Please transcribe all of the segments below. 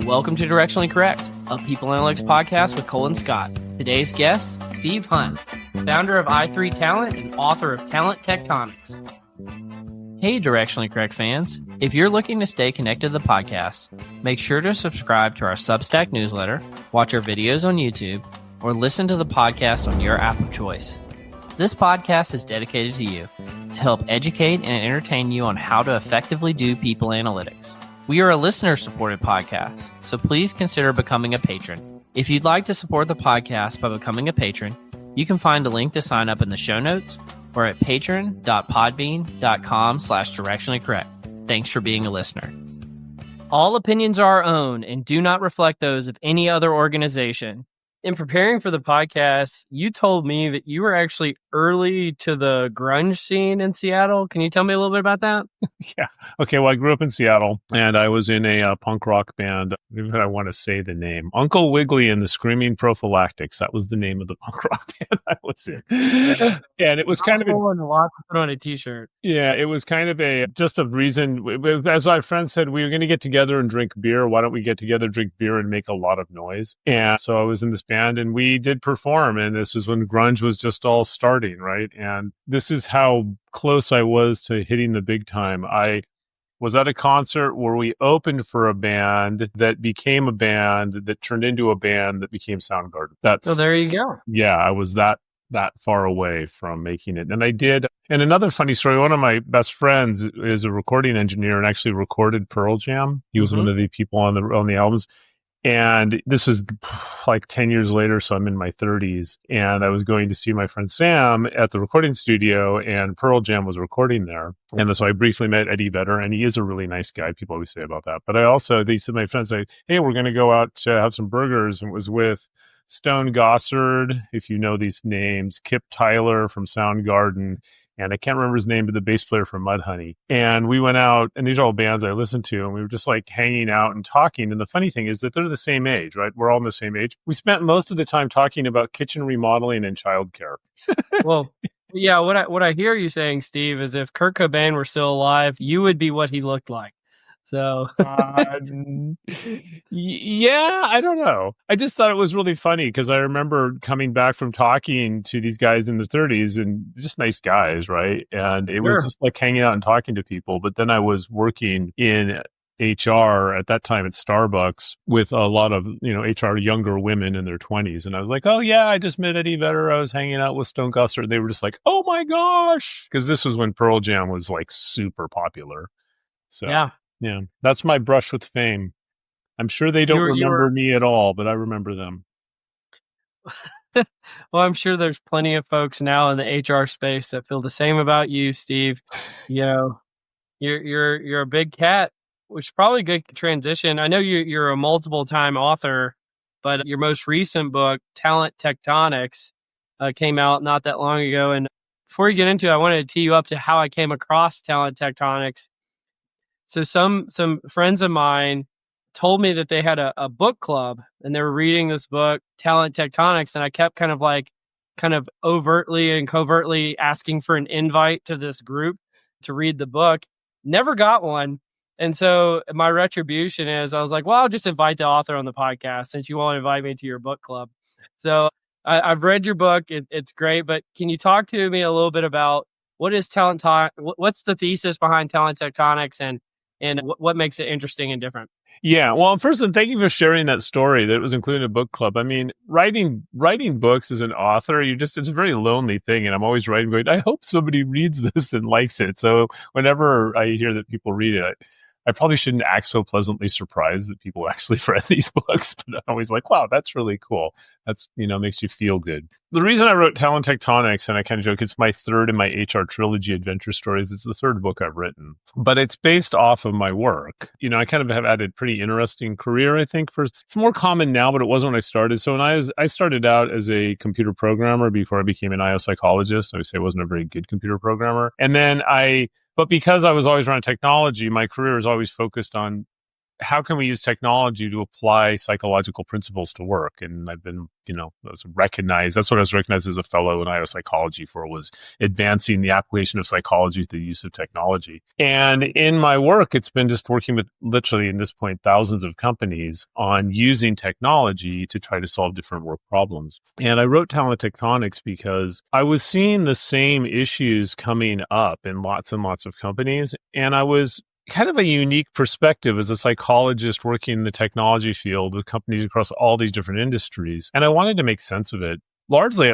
Welcome to Directionally Correct, a people analytics podcast with Cole and Scott. Today's guest, Steve Hunt, founder of i3 Talent and author of Talent Tectonics. Hey, Directionally Correct fans. If you're looking to stay connected to the podcast, make sure to subscribe to our Substack newsletter, watch our videos on YouTube, or listen to the podcast on your app of choice. This podcast is dedicated to you to help educate and entertain you on how to effectively do people analytics. We are a listener-supported podcast, so please consider becoming a patron. If you'd like to support the podcast by becoming a patron, you can find a link to sign up in the show notes or at patron.podbean.com/directionallycorrect. Thanks for being a listener. All opinions are our own and do not reflect those of any other organization. In preparing for the podcast, you told me that you were actually early to the grunge scene in Seattle. Can you tell me a little bit about that? Yeah. Okay. Well, I grew up in Seattle, and I was in a punk rock band. Even I want to say the name, Uncle Wiggily and the Screaming Prophylactics. That was the name of the punk rock band I was in. And it was kind of a lot to put on a t-shirt. Yeah, it was kind of just a reason. As my friend said, we were going to get together and drink beer. Why don't we get together, drink beer, and make a lot of noise? And so I was in this band, and we did perform. And this was when grunge was just all starting, right? And this is how close I was to hitting the big time. I was at a concert where we opened for a band that became a band that turned into a band that became Soundgarden. So there you go. Yeah, I was that far away from making it. And I did. And another funny story, one of my best friends is a recording engineer and actually recorded Pearl Jam. He was one of the people on the albums. And this was like 10 years later, so I'm in my 30s. And I was going to see my friend Sam at the recording studio, and Pearl Jam was recording there. And so I briefly met Eddie Vedder, and he is a really nice guy. People always say about that. But they said, my friends say, hey, we're going to go out to have some burgers. And it was with Stone Gossard, if you know these names, Kip Tyler from Soundgarden, and I can't remember his name, but the bass player from Mudhoney. And we went out, and these are all bands I listened to, and we were just like hanging out and talking. And the funny thing is that they're the same age, right? We're all in the same age. We spent most of the time talking about kitchen remodeling and childcare. Well, yeah, what I hear you saying, Steve, is if Kurt Cobain were still alive, you would be what he looked like. So, yeah, I don't know. I just thought it was really funny because I remember coming back from talking to these guys in the 30s and just nice guys, right? And it was just like hanging out and talking to people. But then I was working in HR at that time at Starbucks with a lot of, HR younger women in their 20s. And I was like, oh, yeah, I just met Eddie Vedder. I was hanging out with Stone Gossard. They were just like, oh, my gosh. Because this was when Pearl Jam was like super popular. So, yeah, that's my brush with fame. I'm sure they don't remember me at all, but I remember them. Well, I'm sure there's plenty of folks now in the HR space that feel the same about you, Steve. You're a big cat, which is probably a good transition. I know you're a multiple time author, but your most recent book, Talent Tectonics, came out not that long ago. And before you get into it, I wanted to tee you up to how I came across Talent Tectonics. So some friends of mine told me that they had a book club and they were reading this book, Talent Tectonics, and I kept kind of overtly and covertly asking for an invite to this group to read the book. Never got one. And so my retribution is I was like, well, I'll just invite the author on the podcast since you won't invite me to your book club. So I've read your book. It's great. But can you talk to me a little bit about what is what's the thesis behind Talent Tectonics and what makes it interesting and different? Yeah. Well, first, thank you for sharing that story that was included in a book club. I mean, writing books as an author, it's a very lonely thing. And I'm always writing, going, I hope somebody reads this and likes it. So whenever I hear that people read it, I probably shouldn't act so pleasantly surprised that people actually read these books, but I'm always like, wow, that's really cool. That's, makes you feel good. The reason I wrote Talent Tectonics, and I kind of joke, it's my third in my HR trilogy adventure stories. It's the third book I've written, but it's based off of my work. I kind of have had a pretty interesting career, I think. It's more common now, but it wasn't when I started. So when I started out as a computer programmer before I became an IO psychologist. I would say I wasn't a very good computer programmer. And then but because I was always around technology, my career is always focused on how can we use technology to apply psychological principles to work? And I've been, was recognized. That's what I was recognized as a fellow in IO psychology for, was advancing the application of psychology through the use of technology. And in my work, it's been just working with literally, in this point, thousands of companies on using technology to try to solve different work problems. And I wrote Talent Tectonics because I was seeing the same issues coming up in lots and lots of companies. And I was kind of a unique perspective as a psychologist working in the technology field with companies across all these different industries. And I wanted to make sense of it. Largely,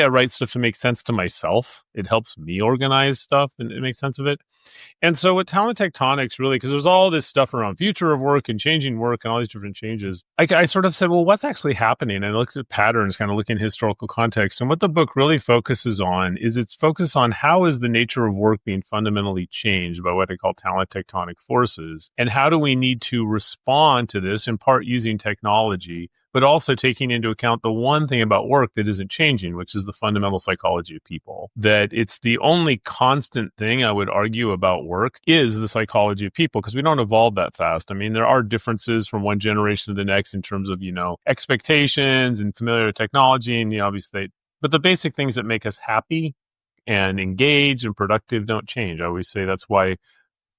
I write stuff to make sense to myself. It helps me organize stuff and make sense of it. And so with Talent Tectonics, really, because there's all this stuff around future of work and changing work and all these different changes, I sort of said, well, what's actually happening? And I looked at patterns, kind of looking at historical context. And what the book really focuses on is its focus on how is the nature of work being fundamentally changed by what I call talent tectonic forces? And how do we need to respond to this, in part using technology, but also taking into account the one thing about work that isn't changing, which is the fundamental psychology of people. That it's the only constant thing I would argue about work is the psychology of people, because we don't evolve that fast. I mean, there are differences from one generation to the next in terms of, expectations and familiar with technology and obviously, but the basic things that make us happy and engaged and productive don't change. I always say that's why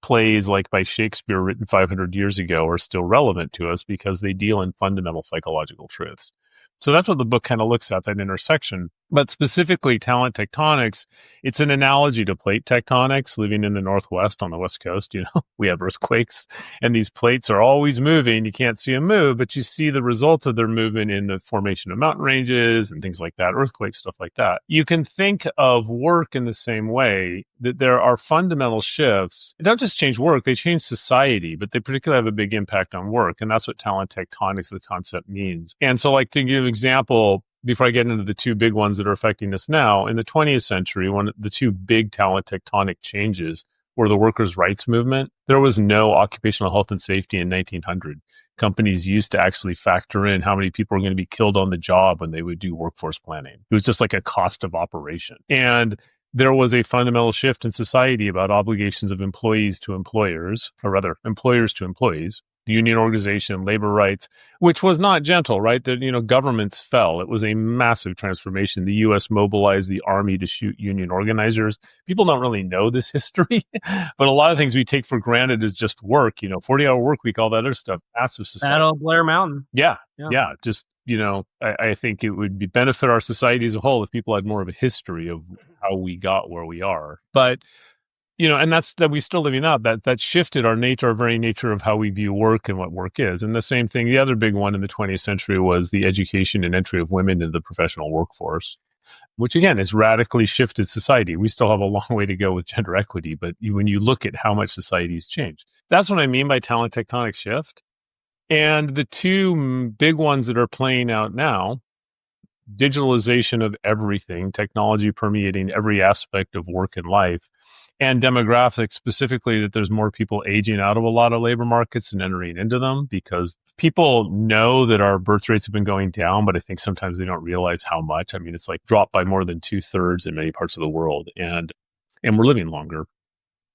plays like by Shakespeare written 500 years ago are still relevant to us, because they deal in fundamental psychological truths. So that's what the book kind of looks at, that intersection. But specifically, Talent Tectonics, it's an analogy to plate tectonics. Living in the Northwest on the West Coast, we have earthquakes, and these plates are always moving. You can't see them move, but you see the results of their movement in the formation of mountain ranges and things like that, earthquakes, stuff like that. You can think of work in the same way, that there are fundamental shifts. They don't just change work, they change society, but they particularly have a big impact on work. And that's what talent tectonics, the concept, means. And so, like, to give an example, before I get into the two big ones that are affecting us now, in the 20th century, the two big talent tectonic changes were the workers' rights movement. There was no occupational health and safety in 1900. Companies used to actually factor in how many people were going to be killed on the job when they would do workforce planning. It was just like a cost of operation. And there was a fundamental shift in society about obligations of employees to employers, or rather, employers to employees. The union organization, labor rights, which was not gentle, right? That, governments fell. It was a massive transformation. The U.S. mobilized the army to shoot union organizers. People don't really know this history, but a lot of things we take for granted is just work, 40-hour work week, all that other stuff, massive society. Battle of Blair Mountain. Yeah. Just, I think it would benefit our society as a whole if people had more of a history of how we got where we are. But and that's that we still living out that shifted our very nature of how we view work and what work is. And the same thing, the other big one in the 20th century was the education and entry of women into the professional workforce, which again has radically shifted society. We still have a long way to go with gender equity, but when you look at how much society's changed, that's what I mean by talent tectonic shift. And the two big ones that are playing out now, digitalization of everything, technology permeating every aspect of work and life, and demographics, specifically that there's more people aging out of a lot of labor markets and entering into them, because people know that our birth rates have been going down, but I think sometimes they don't realize how much. I mean, it's like dropped by more than 2/3 in many parts of the world, and we're living longer.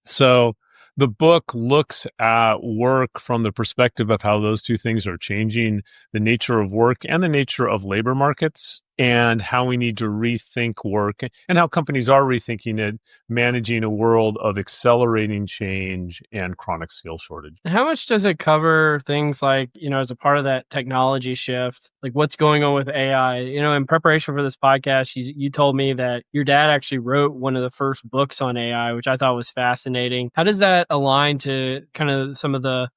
So the book looks at work from the perspective of how those two things are changing the nature of work and the nature of labor markets, and how we need to rethink work and how companies are rethinking it, managing a world of accelerating change and chronic skill shortage. And how much does it cover things like, as a part of that technology shift, like what's going on with AI? In preparation for this podcast, you told me that your dad actually wrote one of the first books on AI, which I thought was fascinating. How does that align to kind of some of the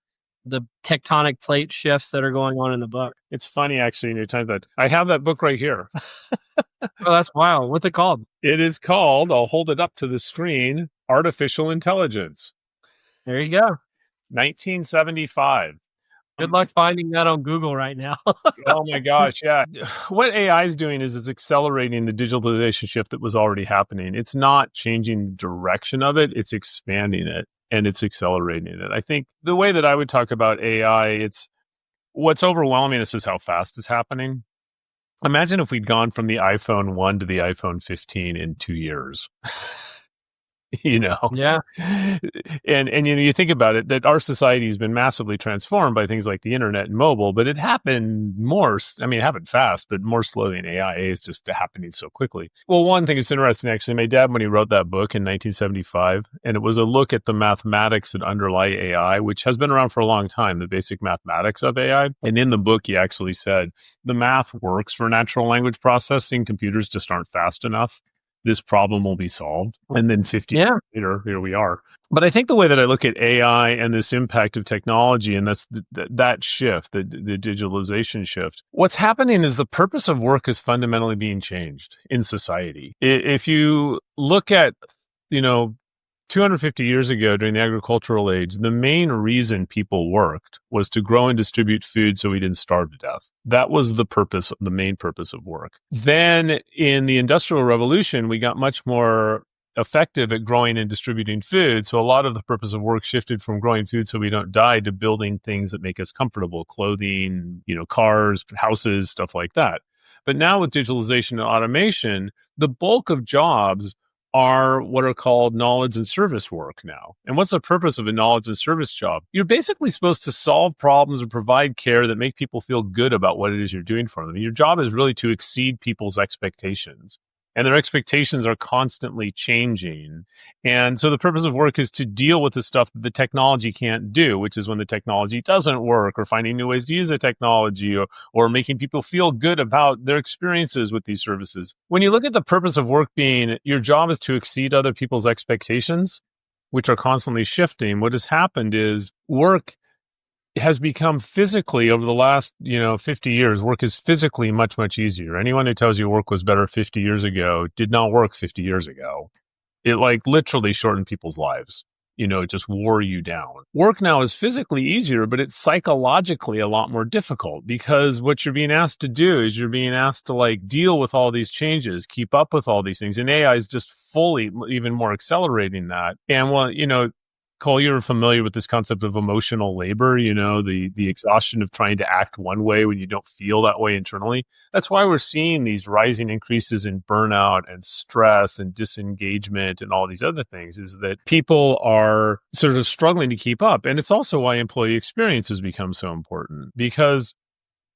tectonic plate shifts that are going on in the book? It's funny, actually, in your time that I have that book right here. Oh, that's wild. What's it called? It is called, I'll hold it up to the screen, Artificial Intelligence. There you go. 1975. Good luck finding that on Google right now. Oh my gosh, yeah. What AI is doing is it's accelerating the digitalization shift that was already happening. It's not changing the direction of it, it's expanding it. And it's accelerating it. I think the way that I would talk about AI, it's what's overwhelming us is how fast it's happening. Imagine if we'd gone from the iPhone 1 to the iPhone 15 in 2 years. Yeah. And you think about it, that our society has been massively transformed by things like the internet and mobile, but it happened it happened fast, but more slowly than AI. AI is just happening so quickly. Well, one thing is interesting, actually, my dad, when he wrote that book in 1975, and it was a look at the mathematics that underlie AI, which has been around for a long time, the basic mathematics of AI. And in the book, he actually said, the math works for natural language processing. Computers just aren't fast enough. This problem will be solved. And then 50 years later, here we are. But I think the way that I look at AI and this impact of technology and that shift, the digitalization shift, what's happening is the purpose of work is fundamentally being changed in society. If you look at, 250 years ago during the agricultural age, the main reason people worked was to grow and distribute food so we didn't starve to death. That was the main purpose of work. Then in the Industrial Revolution, we got much more effective at growing and distributing food. So a lot of the purpose of work shifted from growing food so we don't die to building things that make us comfortable, clothing, cars, houses, stuff like that. But now with digitalization and automation, the bulk of jobs are what are called knowledge and service work now. And what's the purpose of a knowledge and service job? You're basically supposed to solve problems or provide care that make people feel good about what it is you're doing for them. Your job is really to exceed people's expectations. And their expectations are constantly changing. And so the purpose of work is to deal with the stuff that the technology can't do, which is when the technology doesn't work, or finding new ways to use the technology, or making people feel good about their experiences with these services. When you look at the purpose of work being your job is to exceed other people's expectations, which are constantly shifting, what has happened is work has become physically, over the last 50 years, work is physically much, much easier. Anyone who tells you work was better 50 years ago did not work 50 years ago. It literally shortened people's lives. It just wore you down. Work now is physically easier, but it's psychologically a lot more difficult, because what you're being asked to do is you're being asked to deal with all these changes, keep up with all these things. And AI is just fully even more accelerating that. And Cole, you're familiar with this concept of emotional labor, the exhaustion of trying to act one way when you don't feel that way internally. That's why we're seeing these rising increases in burnout and stress and disengagement and all these other things, is that people are sort of struggling to keep up. And it's also why employee experience has become so important, because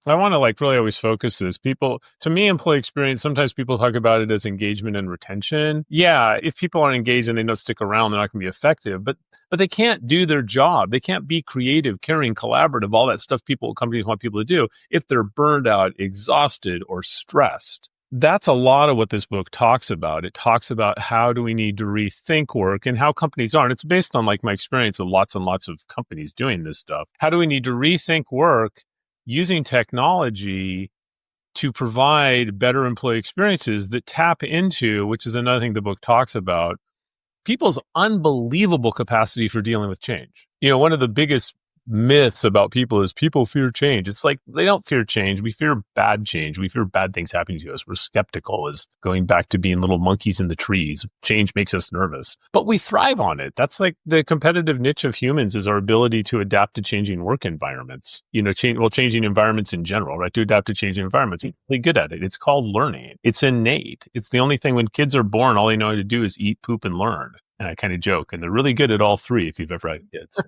I want to really always focus this. To me, employee experience, sometimes people talk about it as engagement and retention. Yeah, if people aren't engaged and they don't stick around, they're not going to be effective, but they can't do their job. They can't be creative, caring, collaborative, all that stuff companies want people to do if they're burned out, exhausted, or stressed. That's a lot of what this book talks about. It talks about how do we need to rethink work and how companies are. And it's based on my experience with lots and lots of companies doing this stuff. How do we need to rethink work using technology to provide better employee experiences that tap into, which is another thing the book talks about, people's unbelievable capacity for dealing with change. One of the biggest myths about people is people fear change. It's they don't fear change. We fear bad change. We fear bad things happening to us. We're skeptical, as going back to being little monkeys in the trees. Change makes us nervous, but we thrive on it. That's the competitive niche of humans, is our ability to adapt to changing work environments. Changing environments in general, right? To adapt to changing environments. We're really good at it. It's called learning. It's innate. It's the only thing. When kids are born, all they know how to do is eat, poop, and learn. And I kind of joke, and they're really good at all three if you've ever had kids.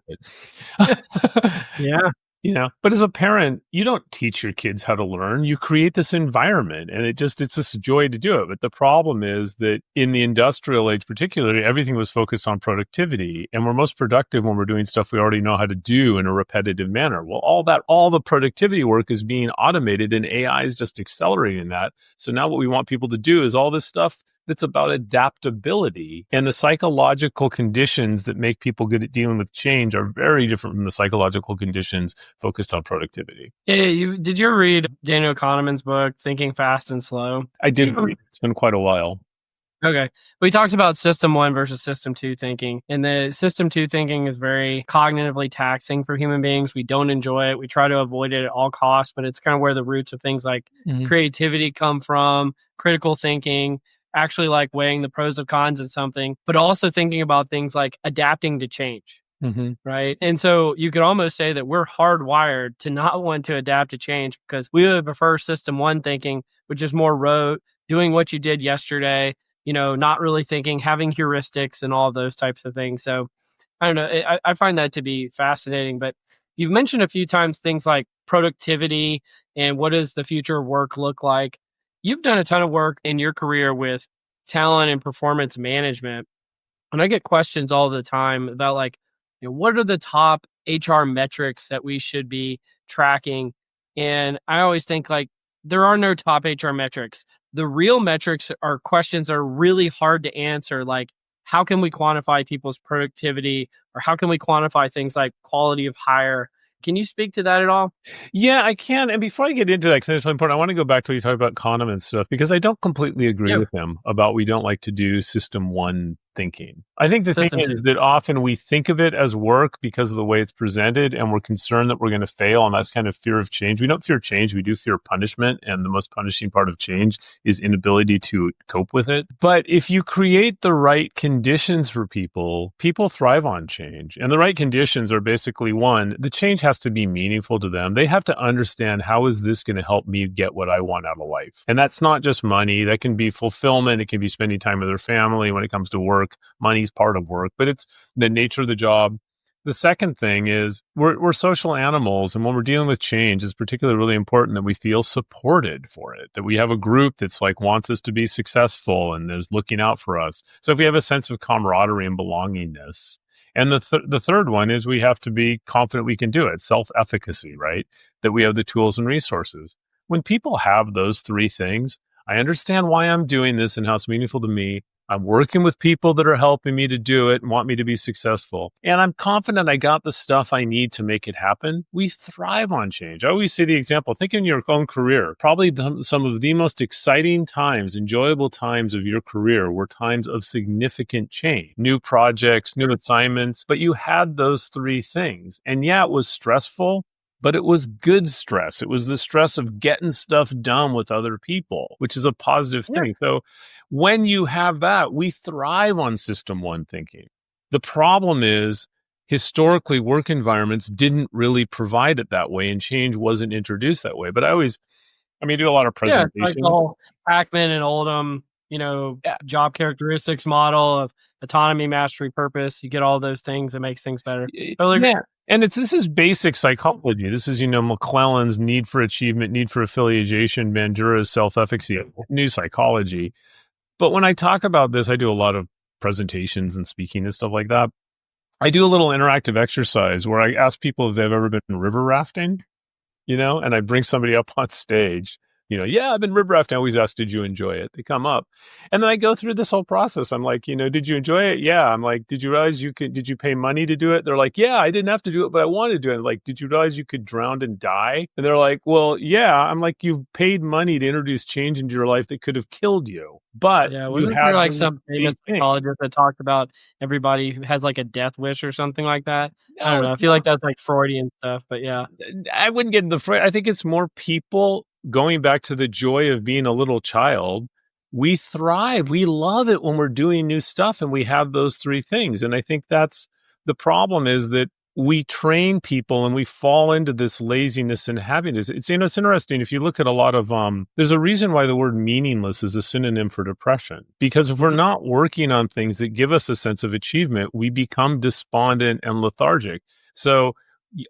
Yeah. But as a parent, you don't teach your kids how to learn. You create this environment, and it's just a joy to do it. But the problem is that in the industrial age, particularly, everything was focused on productivity, and we're most productive when we're doing stuff we already know how to do in a repetitive manner. Well, all the productivity work is being automated, and AI is just accelerating that. So now what we want people to do is all this stuff that's about adaptability, and the psychological conditions that make people good at dealing with change are very different from the psychological conditions focused on productivity. Yeah, did you ever read Daniel Kahneman's book, Thinking Fast and Slow? I did read. It's been quite a while. Okay. But he talks about system 1 versus system 2 thinking. And the system 2 thinking is very cognitively taxing for human beings. We don't enjoy it. We try to avoid it at all costs, but it's kind of where the roots of things like creativity come from, critical thinking, actually weighing the pros and cons of something, but also thinking about things like adapting to change. Right. And so you could almost say that we're hardwired to not want to adapt to change, because we would prefer system 1 thinking, which is more rote, doing what you did yesterday, not really thinking, having heuristics and all of those types of things. So I don't know. I find that to be fascinating. But you've mentioned a few times things like productivity and what does the future of work look like. You've done a ton of work in your career with talent and performance management. And I get questions all the time about like, what are the top HR metrics that we should be tracking? And I always think like there are no top HR metrics. The real metrics are questions that are really hard to answer, like how can we quantify people's productivity or how can we quantify things like quality of hire? Can you speak to that at all? Yeah, I can. And before I get into that, because it's really important, I want to go back to what you talked about Kahneman stuff, because I don't completely agree Yeah, with him about we don't like to do system one thinking. I think the thing system two. is that often we think of it as work because of the way it's presented, and we're concerned that we're going to fail. And that's kind of fear of change. We don't fear change. We do fear punishment. And the most punishing part of change is inability to cope with it. But if you create the right conditions for people, people thrive on change. And the right conditions are basically one, the change has to be meaningful to them. They have to understand, how is this going to help me get what I want out of life? And that's not just money. That can be fulfillment. It can be spending time with their family. When it comes to work, money's part of work, but it's the nature of the job. The second thing is we're social animals. And when we're dealing with change, it's particularly really important that we feel supported for it, that we have a group that's like wants us to be successful and is looking out for us. So if we have a sense of camaraderie and belongingness, and the third one is we have to be confident we can do it, self-efficacy, right? That we have the tools and resources. When people have those three things, I understand why I'm doing this and how it's meaningful to me. I'm working with people that are helping me to do it and want me to be successful. And I'm confident I got the stuff I need to make it happen. We thrive on change. I always say the example, think in your own career. Probably some of the most exciting times, enjoyable times of your career were times of significant change, new projects, new assignments, but you had those three things. And yeah, it was stressful, but it was good stress. It was the stress of getting stuff done with other people, which is a positive Yeah. thing. So when you have that, we thrive on system one thinking. The problem is historically work environments didn't really provide it that way and change wasn't introduced that way. But I do a lot of Yeah, it's like the presentations. whole Hackman and Oldham, Yeah. job characteristics model of autonomy, mastery, purpose. You get all those things, it makes things better. Totally agree. Yeah. And this is basic psychology. This is, McClellan's need for achievement, need for affiliation, Bandura's self-efficacy, new psychology. But when I talk about this, I do a lot of presentations and speaking and stuff like that. I do a little interactive exercise where I ask people if they've ever been river rafting, and I bring somebody up on stage. Yeah, I've been river rafting. I always ask, did you enjoy it? They come up. And then I go through this whole process. I'm like, did you enjoy it? Yeah. I'm like, did you realize did you pay money to do it? They're like, yeah, I didn't have to do it, but I wanted to do it. I'm like, did you realize you could drown and die? And they're like, well, yeah. I'm like, you've paid money to introduce change into your life that could have killed you, but Yeah, you wasn't there, had like, the some famous main thing. psychologist that talked about everybody who has, like, a death wish or something like that? I No, don't know, I it's feel like not. that's, like, Freudian stuff, but yeah. I wouldn't get in the fray. I think it's more people going back to the joy of being a little child. We thrive. We love it when we're doing new stuff and we have those three things. And I think that's the problem, is that we train people and we fall into this laziness and happiness. It's interesting. If you look at a lot of, there's a reason why the word meaningless is a synonym for depression, because if we're Mhm. not working on things that give us a sense of achievement, we become despondent and lethargic. So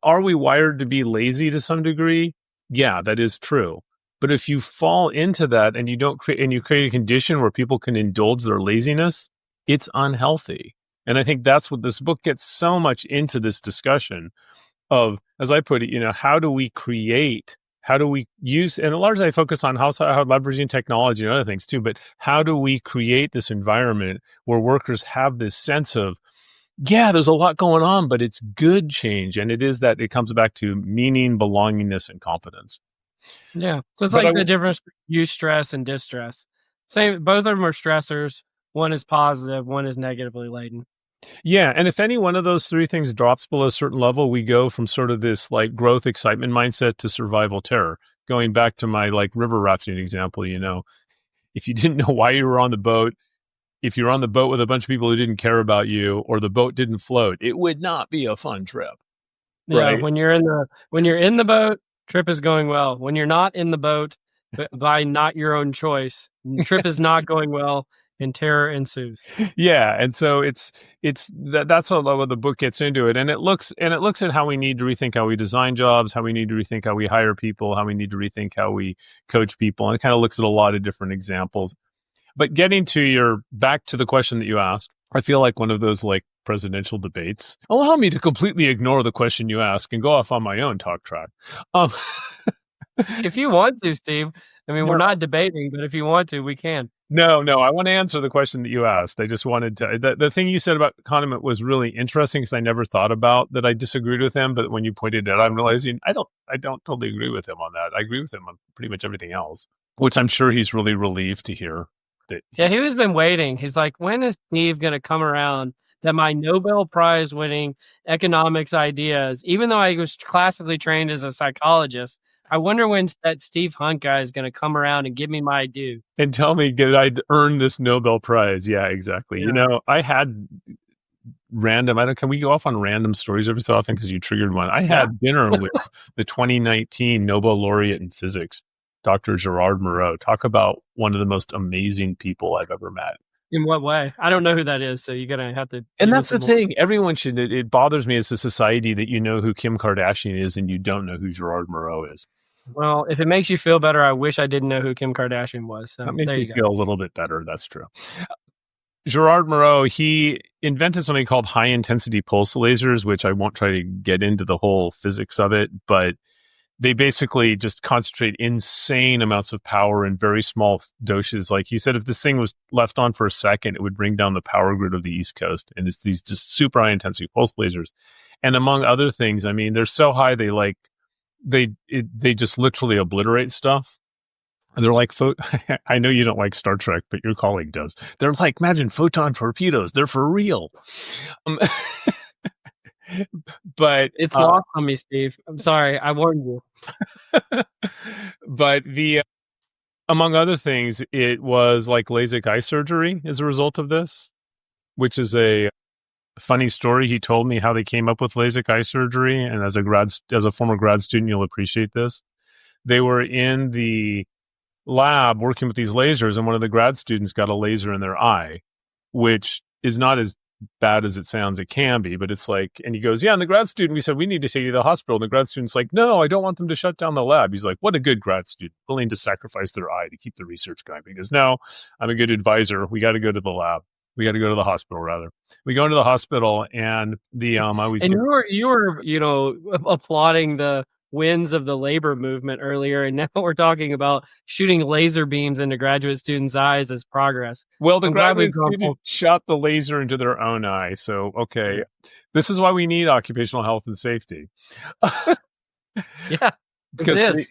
are we wired to be lazy to some degree? Yeah, that is true. But if you fall into that and you create a condition where people can indulge their laziness, it's unhealthy. And I think that's what this book gets so much into, this discussion of, as I put it, how do we use, and largely I focus on how leveraging technology and other things too, but how do we create this environment where workers have this sense of, yeah, there's a lot going on, but it's good change. And it comes back to meaning, belongingness, and confidence. Yeah, so it's But like the difference between eustress and distress. Same, both of them are stressors, one is positive, one is negatively laden. yeah. And if any one of those three things drops below a certain level, we go from sort of this like growth excitement mindset to survival terror. Going back to my like river rafting example, if you didn't know why you were on the boat, if you're on the boat with a bunch of people who didn't care about you, or the boat didn't float, it would not be a fun trip. Yeah, Right. when you're in the boat, trip is going well. When you're not in the boat, by not your own choice, trip is not going well. and terror ensues. Yeah, and so that's a lot what the book gets into it, and it looks at how we need to rethink how we design jobs, how we need to rethink how we hire people, how we need to rethink how we coach people, and it kind of looks at a lot of different examples. But getting to back to the question that you asked, I feel like one of those like presidential debates. Allow me to completely ignore the question you ask and go off on my own talk track. Um, If you want to, Steve, I mean, no, we're not debating, but if you want to, we can. no, I want to answer the question that you asked. I just wanted to. The thing you said about Kahneman was really interesting because I never thought about that. I disagreed with him, but when you pointed it out, I'm realizing I don't totally agree with him on that. I agree with him on pretty much everything else, which I'm sure he's really relieved to hear. Yeah, he was been waiting. He's like, when is Steve going to come around that my Nobel Prize winning economics ideas, even though I was classically trained as a psychologist, I wonder when that Steve Hunt guy is going to come around and give me my due. And tell me, did I earn this Nobel Prize? Yeah, exactly. Yeah. I had can we go off on random stories every so often because you triggered one? I had dinner with the 2019 Nobel laureate in physics, Dr. Gerard Moreau. Talk about one of the most amazing people I've ever met. In what way? I don't know who that is, so you're going to have to. And that's the thing. Everyone should. It bothers me as a society that you know who Kim Kardashian is and you don't know who Gerard Moreau is. Well, if it makes you feel better, I wish I didn't know who Kim Kardashian was. So that makes me feel a little bit better. That's true. Gerard Moreau, he invented something called high-intensity pulse lasers, which I won't try to get into the whole physics of it, but they basically just concentrate insane amounts of power in very small doses. Like he said, if this thing was left on for a second, it would bring down the power grid of the East Coast. And it's these just super high-intensity pulse lasers. And among other things, I mean, they're so high, they just literally obliterate stuff. They're like, I know you don't like Star Trek, but your colleague does. They're like, imagine photon torpedoes. They're for real. But it's lost on me, Steve. I'm sorry. I warned you. But among other things, it was like LASIK eye surgery as a result of this, which is a funny story. He told me how they came up with LASIK eye surgery. And as a former grad student, you'll appreciate this. They were in the lab working with these lasers, and one of the grad students got a laser in their eye, which is not as bad as it sounds. It can be, but it's like, and he goes, yeah, and the grad student, we said, we need to take you to the hospital. And the grad student's like, no, I don't want them to shut down the lab. He's like, what a good grad student, willing to sacrifice their eye to keep the research going. But he goes, no, I'm a good advisor. We got to go to the lab. We got to go to the hospital, rather. We go into the hospital, and you were applauding the wins of the labor movement earlier, and now we're talking about shooting laser beams into graduate students' eyes as progress. Well, the graduate student shot the laser into their own eye. So, okay, this is why we need occupational health and safety. Yeah. Because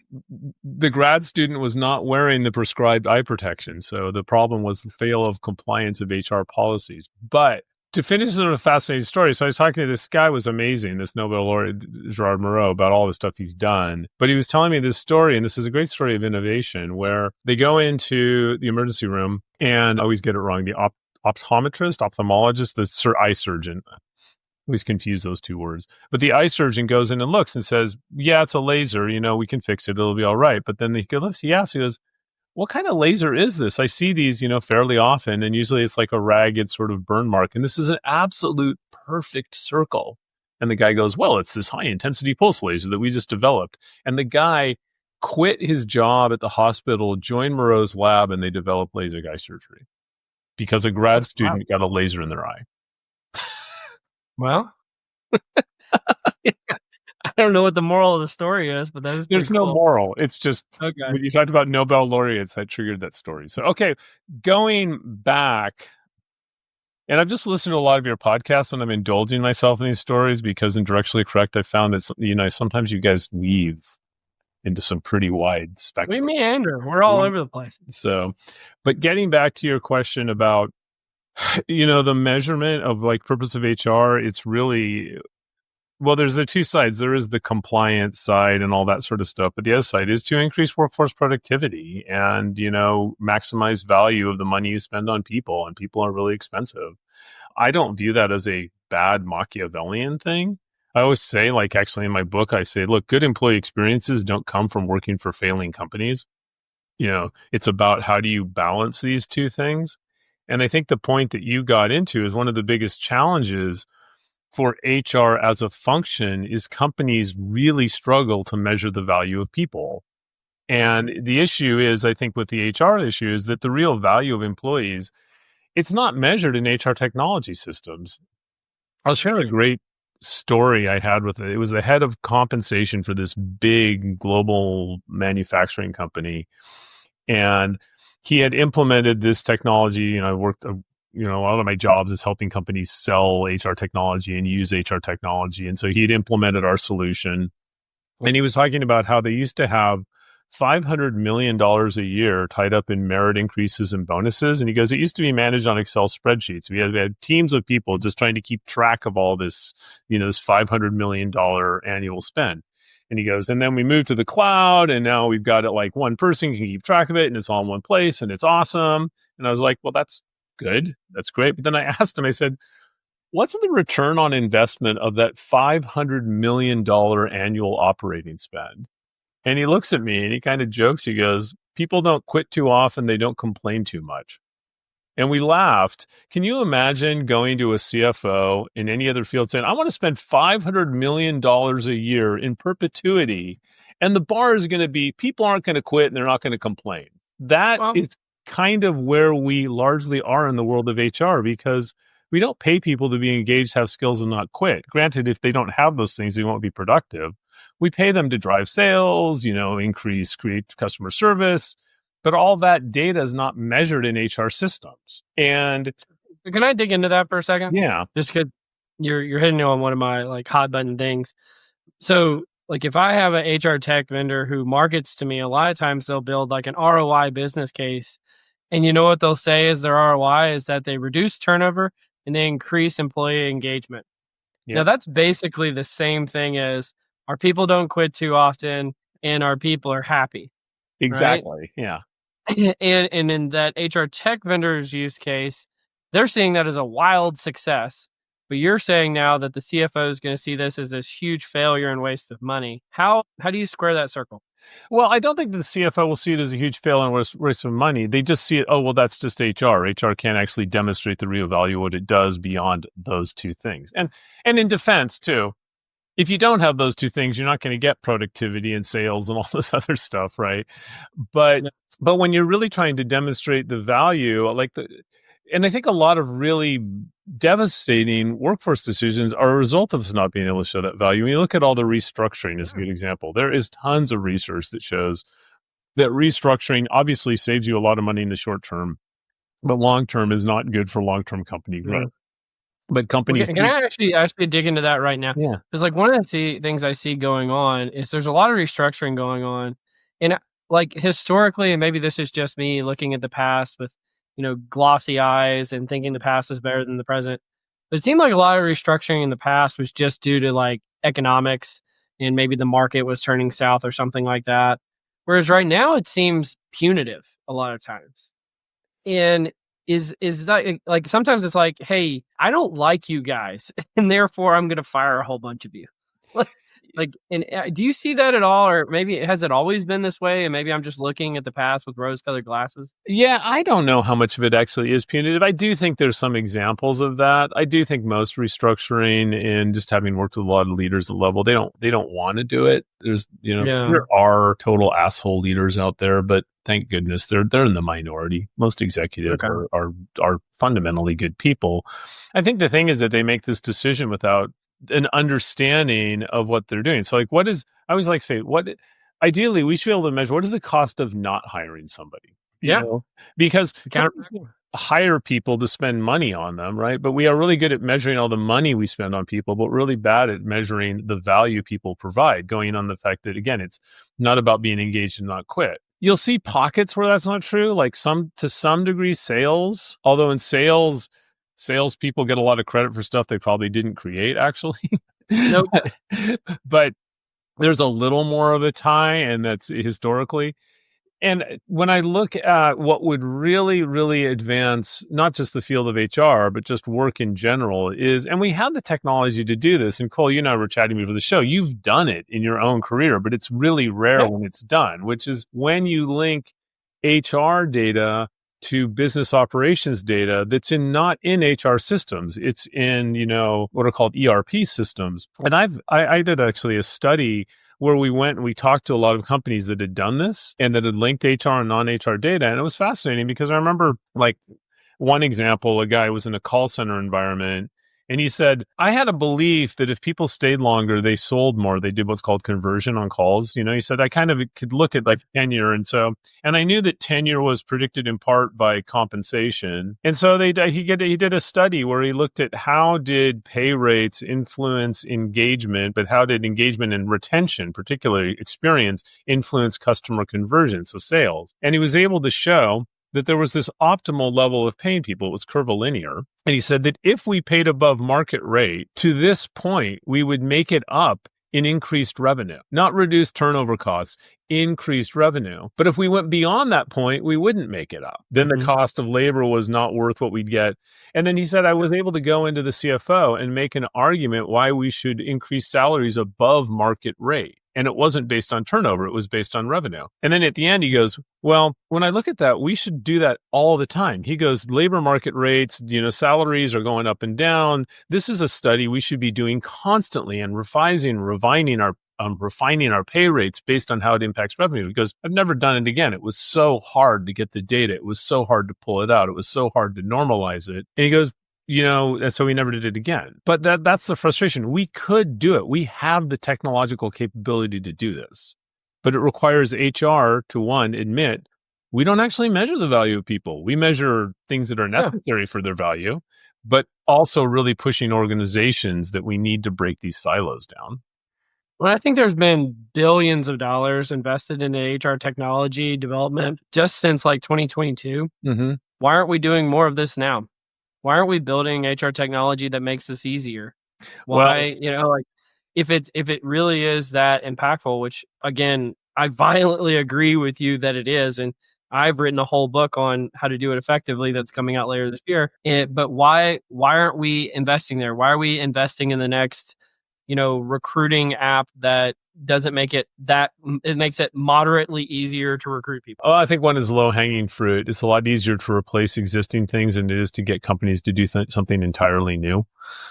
the grad student was not wearing the prescribed eye protection. So the problem was the fail of compliance of HR policies. But to finish this with a fascinating story, so I was talking to this guy, was amazing, this Nobel laureate, Gerard Moreau, about all the stuff he's done. But he was telling me this story, and this is a great story of innovation, where they go into the emergency room, and I always get it wrong, the optometrist, ophthalmologist, the eye surgeon. I always confuse those two words. But the eye surgeon goes in and looks and says, yeah, it's a laser, we can fix it, it'll be all right. But then he goes, what kind of laser is this? I see these, fairly often, and usually it's like a ragged sort of burn mark. And this is an absolute perfect circle. And the guy goes, well, it's this high intensity pulse laser that we just developed. And the guy quit his job at the hospital, joined Moreau's lab, and they developed LASIK eye surgery because a grad student got a laser in their eye. Well, I don't know what the moral of the story is, but that is there's no moral. It's just when you talked about Nobel laureates, that triggered that story. So, okay, going back, and I've just listened to a lot of your podcasts, and I'm indulging myself in these stories because in Directionally Correct, I found that sometimes you guys weave into some pretty wide spectrum. We meander. We're all over the place. So, but getting back to your question about the measurement of like purpose of HR, it's really. Well, there's the two sides. There is the compliance side and all that sort of stuff. But the other side is to increase workforce productivity and, maximize value of the money you spend on people. And people are really expensive. I don't view that as a bad Machiavellian thing. I always say, actually in my book, I say, look, good employee experiences don't come from working for failing companies. It's about how do you balance these two things. And I think the point that you got into is one of the biggest challenges for HR as a function is companies really struggle to measure the value of people. And the issue is, I think, with the HR issue is that the real value of employees, it's not measured in HR technology systems. I'll share a great story I had with it. It was the head of compensation for this big global manufacturing company. And he had implemented this technology. I worked, a lot of my jobs is helping companies sell HR technology and use HR technology. And so he had implemented our solution. And he was talking about how they used to have $500 million a year tied up in merit increases and bonuses. And he goes, it used to be managed on Excel spreadsheets. We had teams of people just trying to keep track of all this, this $500 million annual spend. And he goes, and then we moved to the cloud, and now we've got it like one person can keep track of it, and it's all in one place, and it's awesome. And I was like, well, that's good. That's great. But then I asked him, I said, what's the return on investment of that $500 million annual operating spend? And he looks at me and he kind of jokes. He goes, people don't quit too often. They don't complain too much. And we laughed. Can you imagine going to a CFO in any other field saying, I want to spend $500 million a year in perpetuity. And the bar is going to be people aren't going to quit and they're not going to complain. That is kind of where we largely are in the world of HR, because we don't pay people to be engaged, have skills, and not quit. Granted, if they don't have those things, they won't be productive. We pay them to drive sales, create customer service, but all that data is not measured in HR systems. And can I dig into that for a second? Yeah. Just because you're hitting on one of my like hot button things. So like if I have an HR tech vendor who markets to me, a lot of times they'll build like an ROI business case. And you know what they'll say is their ROI is that they reduce turnover and they increase employee engagement. Yep. Now that's basically the same thing as our people don't quit too often and our people are happy. Exactly. Right? Yeah. And in that HR tech vendor's use case, they're seeing that as a wild success. But you're saying now that the CFO is going to see this as this huge failure and waste of money. How do you square that circle? Well, I don't think the CFO will see it as a huge failure and waste of money. They just see it, oh, well, that's just HR. HR can't actually demonstrate the real value of what it does beyond those two things. And in defense, too, if you don't have those two things, you're not going to get productivity and sales and all this other stuff, right? But when you're really trying to demonstrate the value, and I think a lot of really devastating workforce decisions are a result of us not being able to show that value. When you look at all the restructuring as a good example, there is tons of research that shows that restructuring obviously saves you a lot of money in the short term, but long term is not good for long-term company growth. But companies... Can I actually dig into that right now? Yeah. Because like one of the things I see going on is there's a lot of restructuring going on. And like historically, and maybe this is just me looking at the past with, glossy eyes and thinking the past is better than the present. But it seemed like a lot of restructuring in the past was just due to like economics and maybe the market was turning south or something like that. Whereas right now it seems punitive a lot of times. And is that like sometimes it's like, hey, I don't like you guys, and therefore I'm going to fire a whole bunch of you. And do you see that at all, or maybe has it always been this way? And maybe I'm just looking at the past with rose-colored glasses. Yeah, I don't know how much of it actually is punitive. I do think there's some examples of that. I do think most restructuring, and just having worked with a lot of leaders at the level, they don't want to do it. There's there are total asshole leaders out there, but thank goodness they're in the minority. Most executives are fundamentally good people. I think the thing is that they make this decision without an understanding of what they're doing. So I always like to say, ideally we should be able to measure what is the cost of not hiring somebody. You know? Because hire people to spend money on them, right? But we are really good at measuring all the money we spend on people, but really bad at measuring the value people provide, going on the fact that, again, it's not about being engaged and not quit. You'll see pockets where that's not true, like to some degree sales, although in salespeople get a lot of credit for stuff they probably didn't create, actually. Nope. But there's a little more of a tie, and that's historically. And when I look at what would really, really advance not just the field of HR, but just work in general and we have the technology to do this. And Cole, you and I were chatting before the show. You've done it in your own career, but it's really rare when it's done, which is when you link HR data to business operations data that's not in HR systems. It's in, what are called ERP systems. And I did actually a study where we went and we talked to a lot of companies that had done this and that had linked HR and non-HR data. And it was fascinating because I remember one example, a guy was in a call center environment. And he said, I had a belief that if people stayed longer, they sold more. They did what's called conversion on calls. He said, I kind of could look at tenure. And I knew that tenure was predicted in part by compensation. And so he did a study where he looked at how did pay rates influence engagement, but how did engagement and retention, particularly experience, influence customer conversion, so sales. And he was able to show that there was this optimal level of paying people. It was curvilinear. And he said that if we paid above market rate, to this point, we would make it up in increased revenue, not reduced turnover costs, increased revenue. But if we went beyond that point, we wouldn't make it up. Then the cost of labor was not worth what we'd get. And then he said, I was able to go into the CFO and make an argument why we should increase salaries above market rate. And it wasn't based on turnover. It was based on revenue. And then at the end, he goes, well, when I look at that, we should do that all the time. He goes, labor market rates, salaries are going up and down. This is a study we should be doing constantly and refining our pay rates based on how it impacts revenue. Because I've never done it again. It was so hard to get the data. It was so hard to pull it out. It was so hard to normalize it. And he goes, and so we never did it again. But that's the frustration. We could do it. We have the technological capability to do this. But it requires HR to, one, admit we don't actually measure the value of people. We measure things that are necessary for their value, but also really pushing organizations that we need to break these silos down. Well, I think there's been billions of dollars invested in HR technology development just since 2022. Mm-hmm. Why aren't we doing more of this now? Why aren't we building HR technology that makes this easier? Why, if it really is that impactful, which again, I violently agree with you that it is. And I've written a whole book on how to do it effectively that's coming out later this year. But why aren't we investing there? Why are we investing in the next, recruiting app that doesn't make it makes it moderately easier to recruit people? Oh, I think one is low hanging fruit. It's a lot easier to replace existing things than it is to get companies to do something entirely new.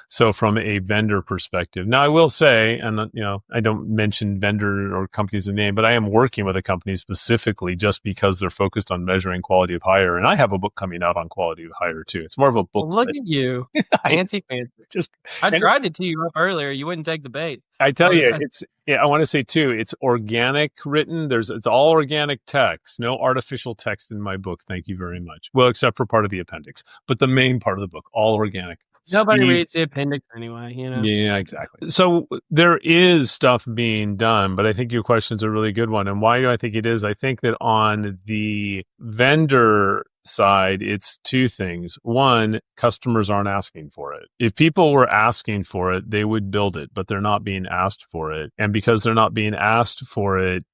So from a vendor perspective, now I will say, and I don't mention vendor or companies in name, but I am working with a company specifically just because they're focused on measuring quality of hire. And I have a book coming out on quality of hire too. It's more of a book. Look at you. Fancy. I tried to tee you up earlier. You wouldn't take the bait. I tell you, I want to say too, it's organic written. It's all organic text, no artificial text in my book. Thank you very much. Well, except for part of the appendix, but the main part of the book, all organic. Nobody reads the appendix anyway, Yeah, exactly. So there is stuff being done, but I think your question's a really good one. And why do I think it is? I think that on the vendor side, it's two things. One, customers aren't asking for it. If people were asking for it, they would build it, but they're not being asked for it. And because they're not being asked for it,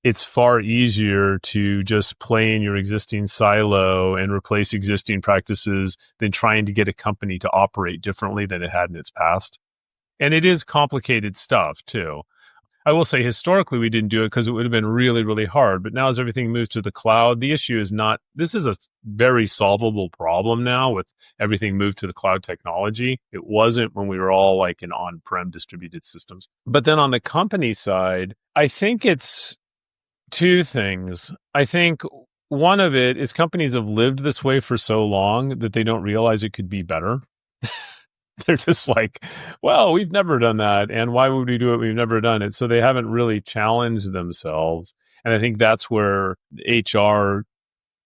it's far easier to just play in your existing silo and replace existing practices than trying to get a company to operate differently than it had in its past. And it is complicated stuff too. I will say historically we didn't do it because it would have been really, really hard. But now as everything moves to the cloud, the issue is not, this is a very solvable problem now with everything moved to the cloud technology. It wasn't when we were all in on-prem distributed systems. But then on the company side, I think it's two things. I think one of it is companies have lived this way for so long that they don't realize it could be better. They're just well, we've never done that. And why would we do it? We've never done it. So they haven't really challenged themselves. And I think that's where HR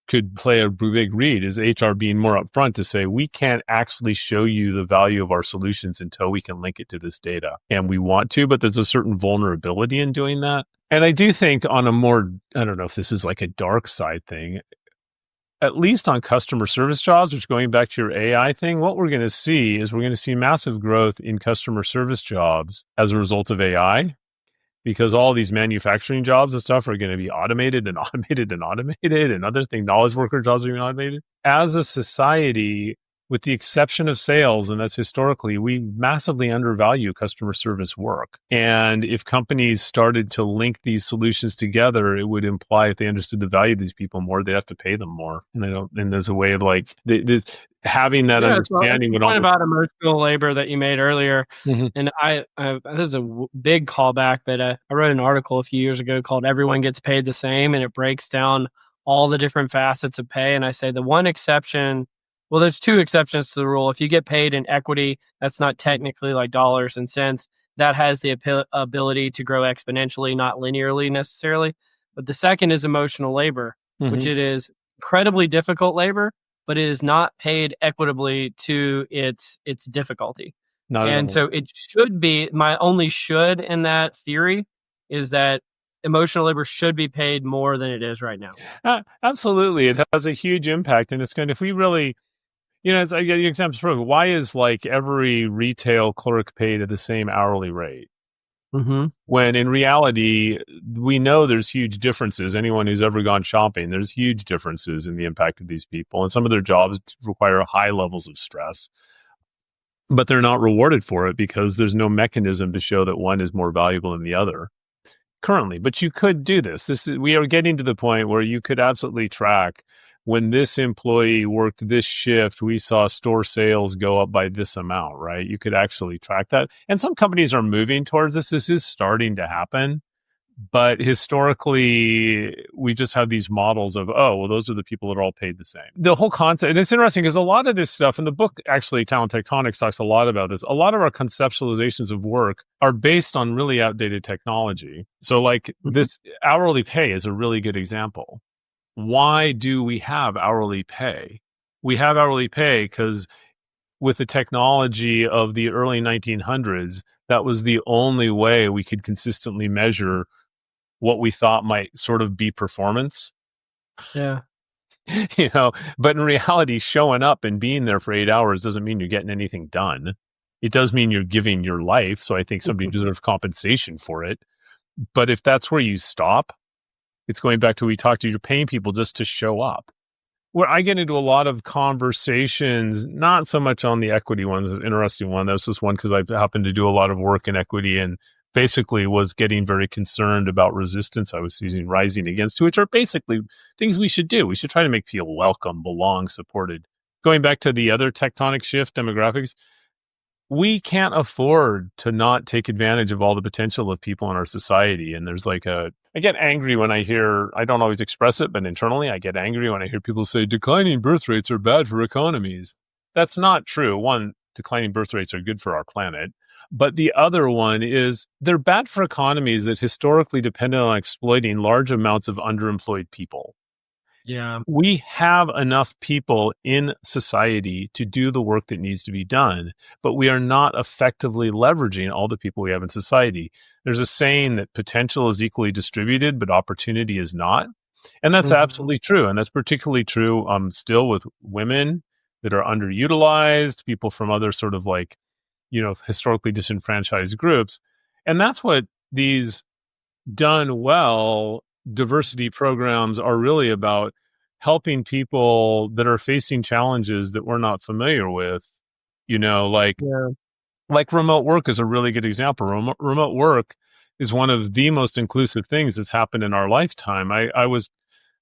could play a big read, is HR being more upfront to say, we can't actually show you the value of our solutions until we can link it to this data. And we want to, but there's a certain vulnerability in doing that. And I do think on a more, I don't know if this is a dark side thing, at least on customer service jobs, which going back to your AI thing, what we're going to see is we're going to see massive growth in customer service jobs as a result of AI, because all these manufacturing jobs and stuff are going to be automated and automated and automated, and other things, knowledge worker jobs are being automated. As a society, with the exception of sales, and that's historically, we massively undervalue customer service work. And if companies started to link these solutions together, it would imply if they understood the value of these people more, they'd have to pay them more. And there's a way of like this having that Yeah, so that's understanding the would point almost. about emotional labor that you made earlier. Mhm. And this is a big callback, but I wrote an article a few years ago called "Everyone Gets Paid the Same," and it breaks down all the different facets of pay. And I say the one exception, well, there's two exceptions to the rule. If you get paid in equity, that's not technically like dollars and cents. That has the ability to grow exponentially, not linearly necessarily. But the second is emotional labor, which Mhm. it is incredibly difficult labor, but it is not paid equitably to its difficulty. Not at And all. so it should be, my only should in that theory is that emotional labor should be paid more than it is right now. Absolutely. It has a huge impact. And it's going to, if we really, it's I get your examples proof. Why is like every retail clerk paid at the same hourly rate? Mm-hmm. When in reality, we know there's huge differences. Anyone who's ever gone shopping, there's huge differences in the impact of these people. And some of their jobs require high levels of stress, but they're not rewarded for it because there's no mechanism to show that one is more valuable than the other currently. But you could do this. We are getting to the point where you could absolutely track when this employee worked this shift, we saw store sales go up by this amount, right? You could actually track that. And some companies are moving towards this. This is starting to happen. But historically, we just have these models of, oh, well, those are the people that are all paid the same. The whole concept, and it's interesting because a lot of this stuff in the book, actually, Talent Tectonics talks a lot about this. A lot of our conceptualizations of work are based on really outdated technology. So, like, Mm-hmm. this hourly pay is a really good example. Why do we have hourly pay? We have hourly pay because with the technology of the early 1900s, that was the only way we could consistently measure what we thought might sort of be performance. Yeah. But in reality, showing up and being there for 8 hours doesn't mean you're getting anything done. It does mean you're giving your life. So I think somebody deserves compensation for it. But if that's where you stop, it's going back to what we talked to, you're paying people just to show up. Where I get into a lot of conversations, not so much on the equity ones, an interesting one. That's just one because I happen to do a lot of work in equity and basically was getting very concerned about resistance I was seeing rising against, which are basically things we should do. We should try to make feel welcome, belong, supported. Going back to the other tectonic shift demographics, we can't afford to not take advantage of all the potential of people in our society. And there's like I get angry when I hear, I don't always express it, but internally I get angry when I hear people say declining birth rates are bad for economies. That's not true. One, declining birth rates are good for our planet. But the other one is they're bad for economies that historically depended on exploiting large amounts of underemployed people. Yeah. We have enough people in society to do the work that needs to be done, but we are not effectively leveraging all the people we have in society. There's a saying that potential is equally distributed, but opportunity is not. And that's Mm-hmm. absolutely true. And that's particularly true still with women that are underutilized, people from other sort of like, historically disenfranchised groups. And that's what these done well, diversity programs are really about helping people that are facing challenges that we're not familiar with. You know, like Yeah. like remote work is a really good example. Remote work is one of the most inclusive things that's happened in our lifetime. I was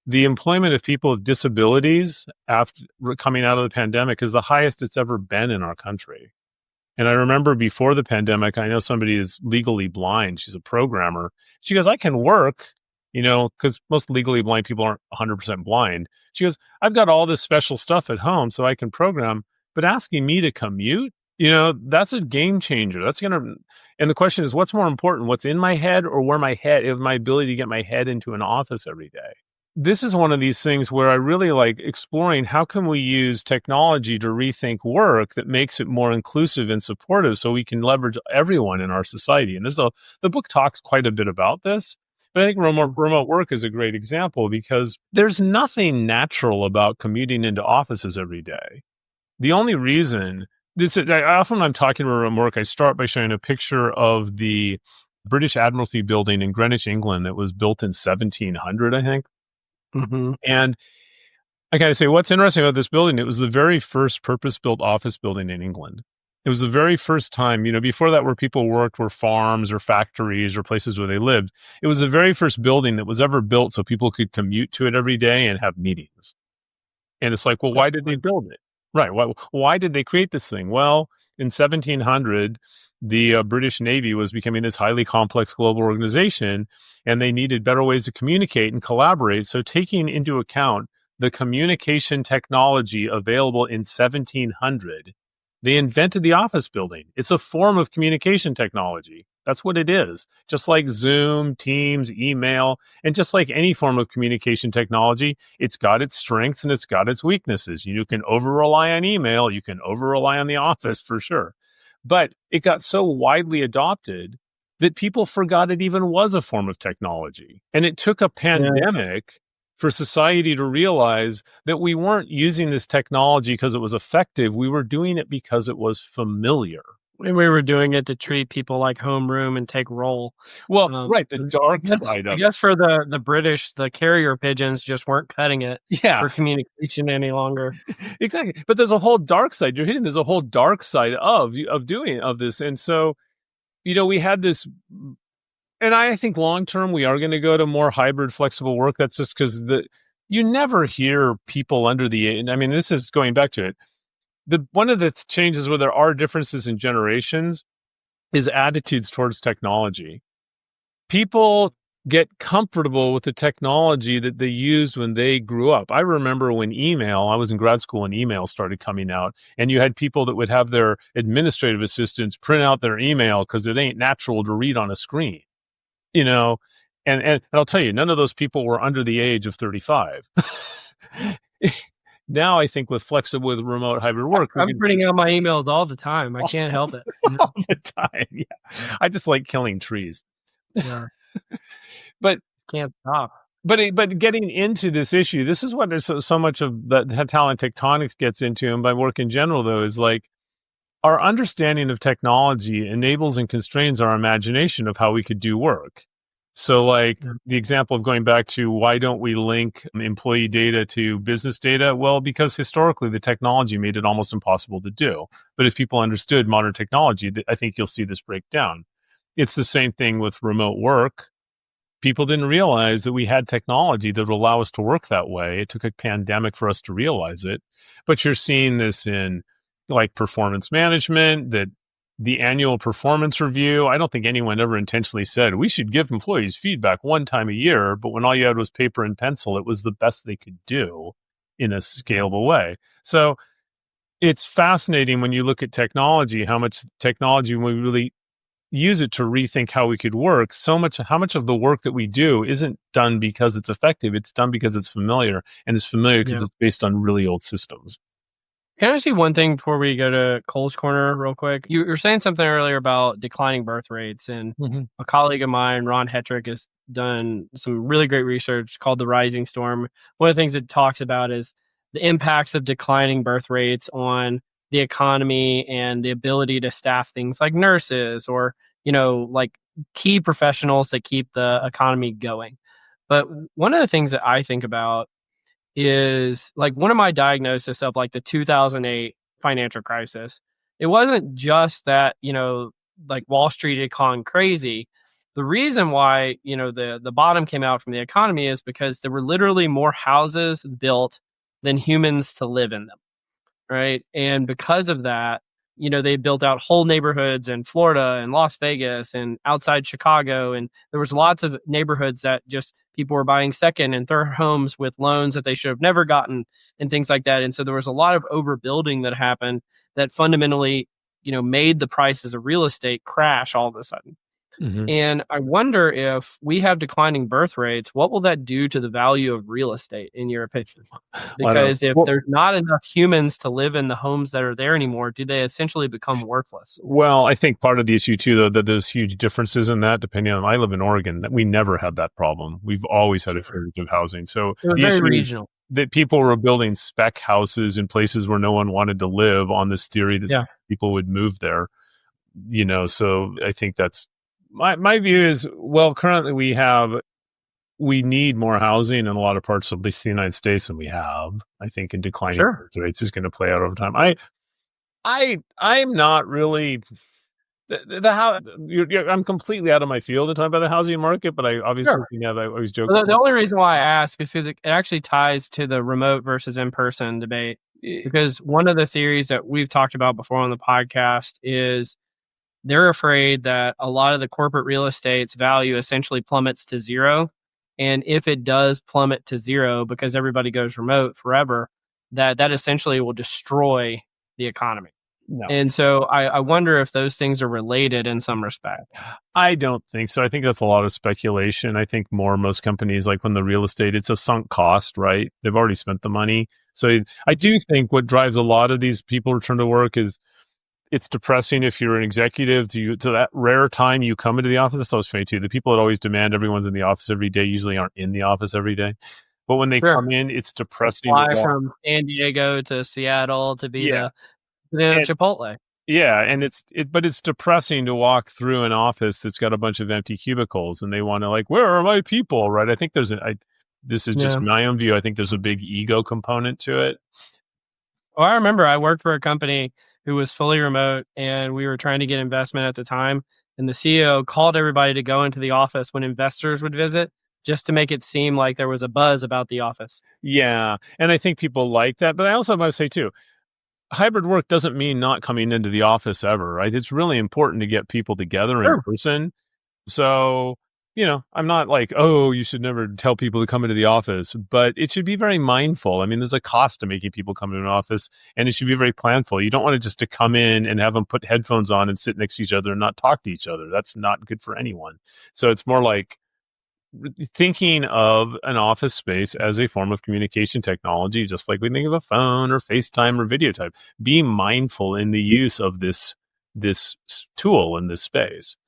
the employment of people with disabilities after coming out of the pandemic is the highest it's ever been in our country. And I remember before the pandemic, I know somebody is legally blind. She's a programmer. She goes, I can work, because most legally blind people aren't 100% blind. She goes, I've got all this special stuff at home so I can program, but asking me to commute, that's a game changer. And the question is, what's more important, what's in my head or where my ability to get my head into an office every day? This is one of these things where I really like exploring how can we use technology to rethink work that makes it more inclusive and supportive so we can leverage everyone in our society. And the book talks quite a bit about this, but I think remote work is a great example because there's nothing natural about commuting into offices every day. The only reason often when I'm talking about remote work, I start by showing a picture of the British Admiralty building in Greenwich, England that was built in 1700, I think. Mm-hmm. And I gotta say, what's interesting about this building, it was the very first purpose-built office building in England. It was the very first time, before that where people worked were farms or factories or places where they lived. It was the very first building that was ever built so people could commute to it every day and have meetings. And it's like, well, why did they build it? Right. Why did they create this thing? Well, in 1700, the British Navy was becoming this highly complex global organization, and they needed better ways to communicate and collaborate. So taking into account the communication technology available in 1700, they invented the office building. It's a form of communication technology. That's what it is. Just like Zoom, Teams, email, and just like any form of communication technology, it's got its strengths and it's got its weaknesses. You can over rely on email, you can over rely on the office for sure. But it got so widely adopted that people forgot it even was a form of technology. And it took a pandemic for society to realize that we weren't using this technology because it was effective. We were doing it because it was familiar. We were doing it to treat people like homeroom and take roll. Well, right, the dark side of I guess for the British, the carrier pigeons just weren't cutting it Yeah. for communication any longer. Exactly. But there's a whole dark side. You're hitting there's a whole dark side of this. And so, we had this, and I think long term we are going to go to more hybrid flexible work. That's just because you never hear people under the, I mean, this is going back to it. One of the changes where there are differences in generations is attitudes towards technology. People get comfortable with the technology that they used when they grew up. I remember when I was in grad school and email started coming out, and you had people that would have their administrative assistants print out their email because it ain't natural to read on a screen, and I'll tell you, none of those people were under the age of 35. Now I think with remote hybrid work, I'm printing out my emails all the time. I can't help it. All the time. Yeah. I just like killing trees. Yeah. But can't stop. But getting into this issue, this is what there's so much of the Talent Tectonics gets into, and by work in general, though, is like our understanding of technology enables and constrains our imagination of how we could do work. So the example of going back to why don't we link employee data to business data? Well, because historically the technology made it almost impossible to do. But if people understood modern technology, I think you'll see this break down. It's the same thing with remote work. People didn't realize that we had technology that would allow us to work that way. It took a pandemic for us to realize it. But you're seeing this in performance management, that the annual performance review. I don't think anyone ever intentionally said we should give employees feedback one time a year, but when all you had was paper and pencil, it was the best they could do in a scalable way. So it's fascinating when you look at technology, how much technology, when we really use it to rethink how we could work, how much of the work that we do isn't done because it's effective. It's done because it's familiar, and it's familiar because it's based on really old systems. Can I ask you one thing before we go to Cole's Corner real quick? You were saying something earlier about declining birth rates, and a colleague of mine, Ron Hetrick, has done some really great research called The Rising Storm. One of the things it talks about is the impacts of declining birth rates on the economy and the ability to staff things like nurses or, key professionals that keep the economy going. But one of the things that I think about is one of my diagnosis of the 2008 financial crisis. It wasn't just that, Wall Street had gone crazy. The reason why, the bottom came out from the economy is because there were literally more houses built than humans to live in them. Right. And because of that, they built out whole neighborhoods in Florida and Las Vegas and outside Chicago. And there was lots of neighborhoods that just people were buying second and third homes with loans that they should have never gotten and things like that. And so there was a lot of overbuilding that happened that fundamentally, made the prices of real estate crash all of a sudden. And I wonder if we have declining birth rates, what will that do to the value of real estate, in your opinion? Because if there's not enough humans to live in the homes that are there anymore, do they essentially become worthless? Well, I think part of the issue too, though, that there's huge differences in that depending on, I live in Oregon, that we never had that problem. We've always had a shortage of housing. So it was very regional. That people were building spec houses in places where no one wanted to live on this theory that people would move there. So I think that's, my view is, well, currently we have we need more housing in a lot of parts of at least the United States than we have. I think in declining Sure. birth rates is going to play out over time. I'm not really the how I'm completely out of my field to talk about the housing market, but I obviously Sure. I always joke. The only reason why I ask is because it actually ties to the remote versus in-person debate. Because one of the theories that we've talked about before on the podcast is they're afraid that a lot of the corporate real estate's value essentially plummets to zero. And if it does plummet to zero because everybody goes remote forever, that essentially will destroy the economy. No. And so I wonder if those things are related in some respect. I don't think so. I think that's a lot of speculation. I think most companies, like when the real estate, it's a sunk cost, right? They've already spent the money. So I do think what drives a lot of these people return to work is it's depressing if you're an executive to that rare time you come into the office. That's always funny too. The people that always demand everyone's in the office every day usually aren't in the office every day. But when they come in, it's depressing. Fly from San Diego to Seattle to be the Chipotle. Yeah, and but it's depressing to walk through an office that's got a bunch of empty cubicles, and they want to like, where are my people? Right? I think this is just my own view. I think there's a big ego component to it. Well, I remember I worked for a company who was fully remote, and we were trying to get investment at the time. And the CEO called everybody to go into the office when investors would visit, just to make it seem like there was a buzz about the office. Yeah, and I think people like that. But I also must say too, hybrid work doesn't mean not coming into the office ever, right? It's really important to get people together in person. So, I'm not like, oh, you should never tell people to come into the office, but it should be very mindful. I mean, there's a cost to making people come into an office, and it should be very planful. You don't want to come in and have them put headphones on and sit next to each other and not talk to each other. That's not good for anyone. So it's more like thinking of an office space as a form of communication technology, just like we think of a phone or FaceTime or video type. Be mindful in the use of this tool in this space.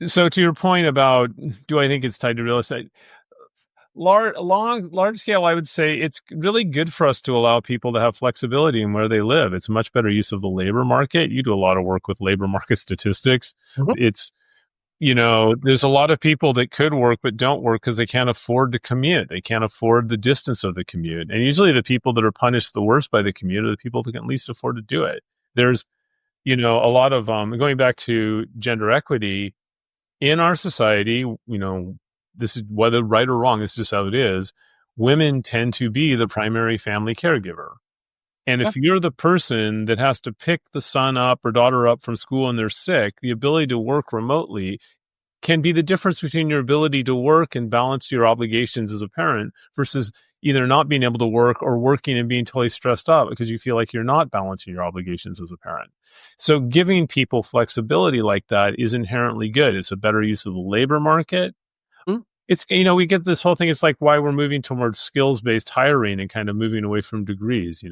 So to your point about, do I think it's tied to real estate? Large scale, I would say it's really good for us to allow people to have flexibility in where they live. It's a much better use of the labor market. You do a lot of work with labor market statistics. Mm-hmm. It's, there's a lot of people that could work but don't work because they can't afford to commute. They can't afford the distance of the commute. And usually the people that are punished the worst by the commute are the people that can least afford to do it. There's, a lot of, going back to gender equity in our society, this is whether right or wrong, this is just how it is. Women tend to be the primary family caregiver. And if you're the person that has to pick the son up or daughter up from school and they're sick, the ability to work remotely can be the difference between your ability to work and balance your obligations as a parent versus either not being able to work or working and being totally stressed out because you feel like you're not balancing your obligations as a parent. So giving people flexibility like that is inherently good. It's a better use of the labor market. It's, we get this whole thing. It's like why we're moving towards skills-based hiring and kind of moving away from degrees,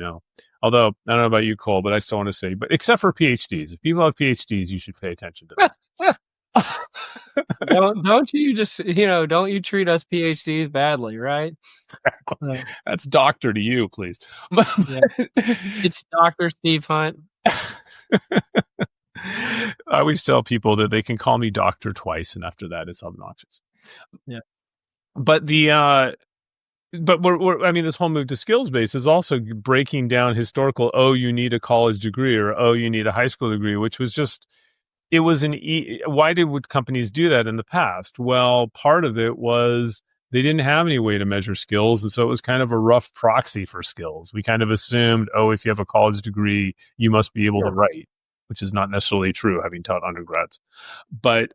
Although, I don't know about you, Cole, but I still want to say, but except for PhDs. If people have PhDs, you should pay attention to them. don't you just, don't you treat us PhDs badly, right? Exactly. That's doctor to you, please. It's Dr. Steve Hunt. I always tell people that they can call me doctor twice, and after that, it's obnoxious. Yeah. But this whole move to skills-based is also breaking down historical, you need a college degree or, you need a high school degree, which was just, it was why would companies do that in the past? Well, part of it was they didn't have any way to measure skills. And so it was kind of a rough proxy for skills. We kind of assumed, if you have a college degree, you must be able to write, which is not necessarily true, having taught undergrads. But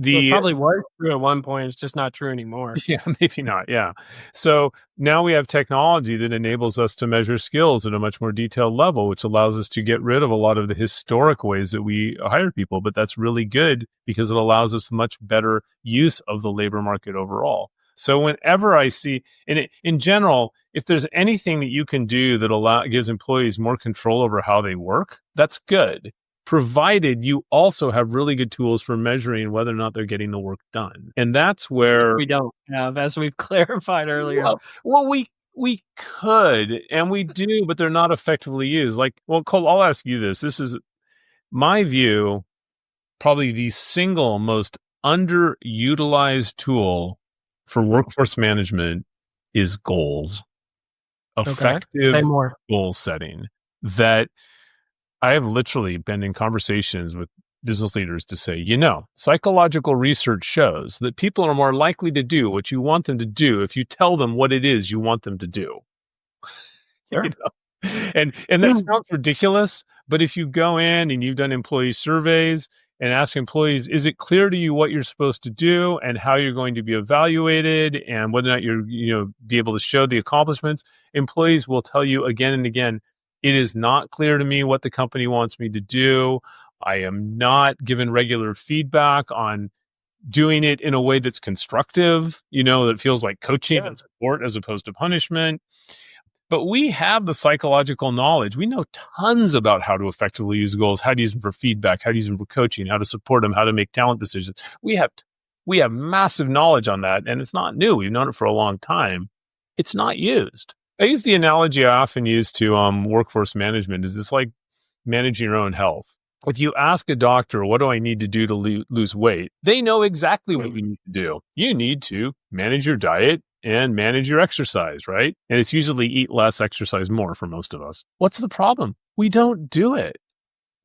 it probably was true at one point. It's just not true anymore. Yeah, maybe not. Yeah. So now we have technology that enables us to measure skills at a much more detailed level, which allows us to get rid of a lot of the historic ways that we hire people. But that's really good because it allows us much better use of the labor market overall. So whenever I see, in general, if there's anything that you can do that gives employees more control over how they work, that's good, provided you also have really good tools for measuring whether or not they're getting the work done. And that's where we don't have, as we've clarified earlier. Well, we could, and we do, but they're not effectively used. Cole, I'll ask you this. This is my view, probably the single most underutilized tool for workforce management is goals, Okay. Say effective more. goal setting. That I have literally been in conversations with business leaders to say, psychological research shows that people are more likely to do what you want them to do if you tell them what it is you want them to do. Sure. You know? And that sounds ridiculous, but if you go in and you've done employee surveys and ask employees, is it clear to you what you're supposed to do and how you're going to be evaluated and whether or not you're be able to show the accomplishments, employees will tell you again and again, it is not clear to me what the company wants me to do. I am not given regular feedback on doing it in a way that's constructive, that feels like coaching and support as opposed to punishment. But we have the psychological knowledge. We know tons about how to effectively use goals, how to use them for feedback, how to use them for coaching, how to support them, how to make talent decisions. We have massive knowledge on that, and it's not new. We've known it for a long time. It's not used. I use the analogy I often use to workforce management is it's like managing your own health. If you ask a doctor, what do I need to do to lose weight? They know exactly what you need to do. You need to manage your diet and manage your exercise, right? And it's usually eat less, exercise more for most of us. What's the problem? We don't do it.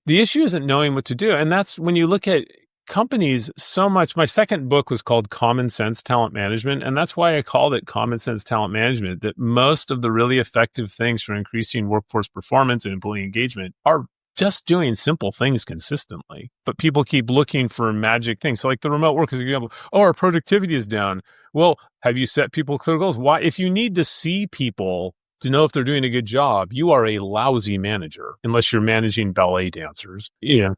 The issue isn't knowing what to do. And that's when you look at companies so much. My second book was called Common Sense Talent Management. And that's why I called it Common Sense Talent Management, that most of the really effective things for increasing workforce performance and employee engagement are just doing simple things consistently. But people keep looking for magic things. So like the remote work is an example. Oh, our productivity is down. Well, have you set people clear goals? Why? If you need to see people to know if they're doing a good job, you are a lousy manager unless you're managing ballet dancers. Yeah.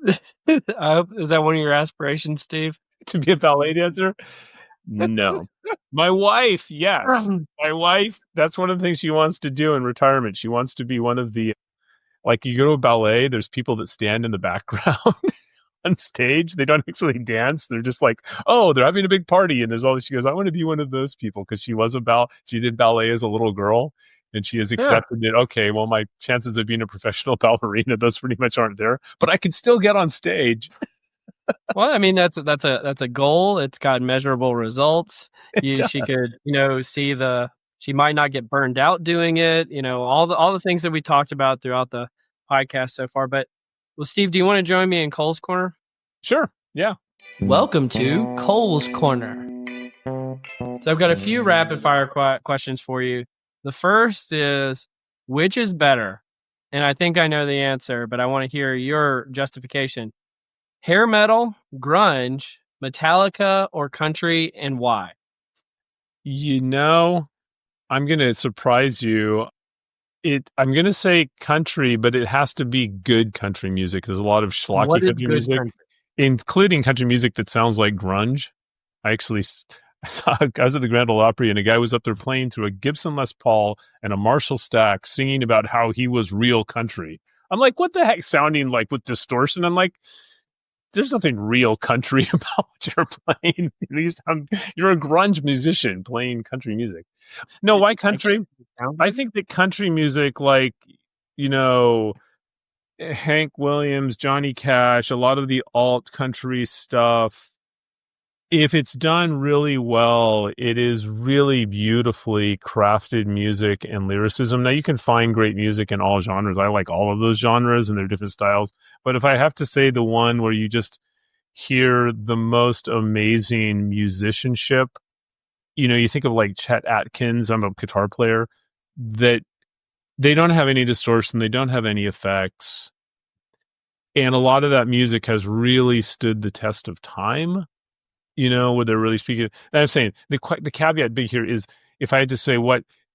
Is that one of your aspirations, Steve? To be a ballet dancer? No. My wife, yes. My wife, that's one of the things she wants to do in retirement. She wants to be one of the, like you go to a ballet, there's people that stand in the background on stage. They don't actually dance. They're just like, oh, they're having a big party. And there's all this. She goes, I want to be one of those people because she did ballet as a little girl. And she has accepted that, okay, well, my chances of being a professional ballerina, those pretty much aren't there, but I can still get on stage. Well, I mean, that's a goal. It's got measurable results. She could, she might not get burned out doing it. All the things that we talked about throughout the podcast so far. But well, Steve, do you want to join me in Cole's Corner? Sure. Yeah. Welcome to Cole's Corner. So I've got a few rapid fire questions for you. The first is, which is better? And I think I know the answer, but I want to hear your justification. Hair metal, grunge, Metallica, or country, and why? I'm going to surprise you. I'm going to say country, but it has to be good country music. There's a lot of schlocky country music, including country music that sounds like grunge. I was at the Grand Ole Opry, and a guy was up there playing through a Gibson Les Paul and a Marshall Stack, singing about how he was real country. I'm like, what the heck? Sounding like with distortion. I'm like, there's nothing real country about what you're playing. You're a grunge musician playing country music. No, why country? I think that country music, like, Hank Williams, Johnny Cash, a lot of the alt country stuff, if it's done really well, it is really beautifully crafted music and lyricism. Now, you can find great music in all genres. I like all of those genres and their different styles. But if I have to say the one where you just hear the most amazing musicianship, you think of like Chet Atkins, I'm a guitar player, that they don't have any distortion, they don't have any effects. And a lot of that music has really stood the test of time. Where they're really speaking. And I'm saying the caveat big here is, if I had to say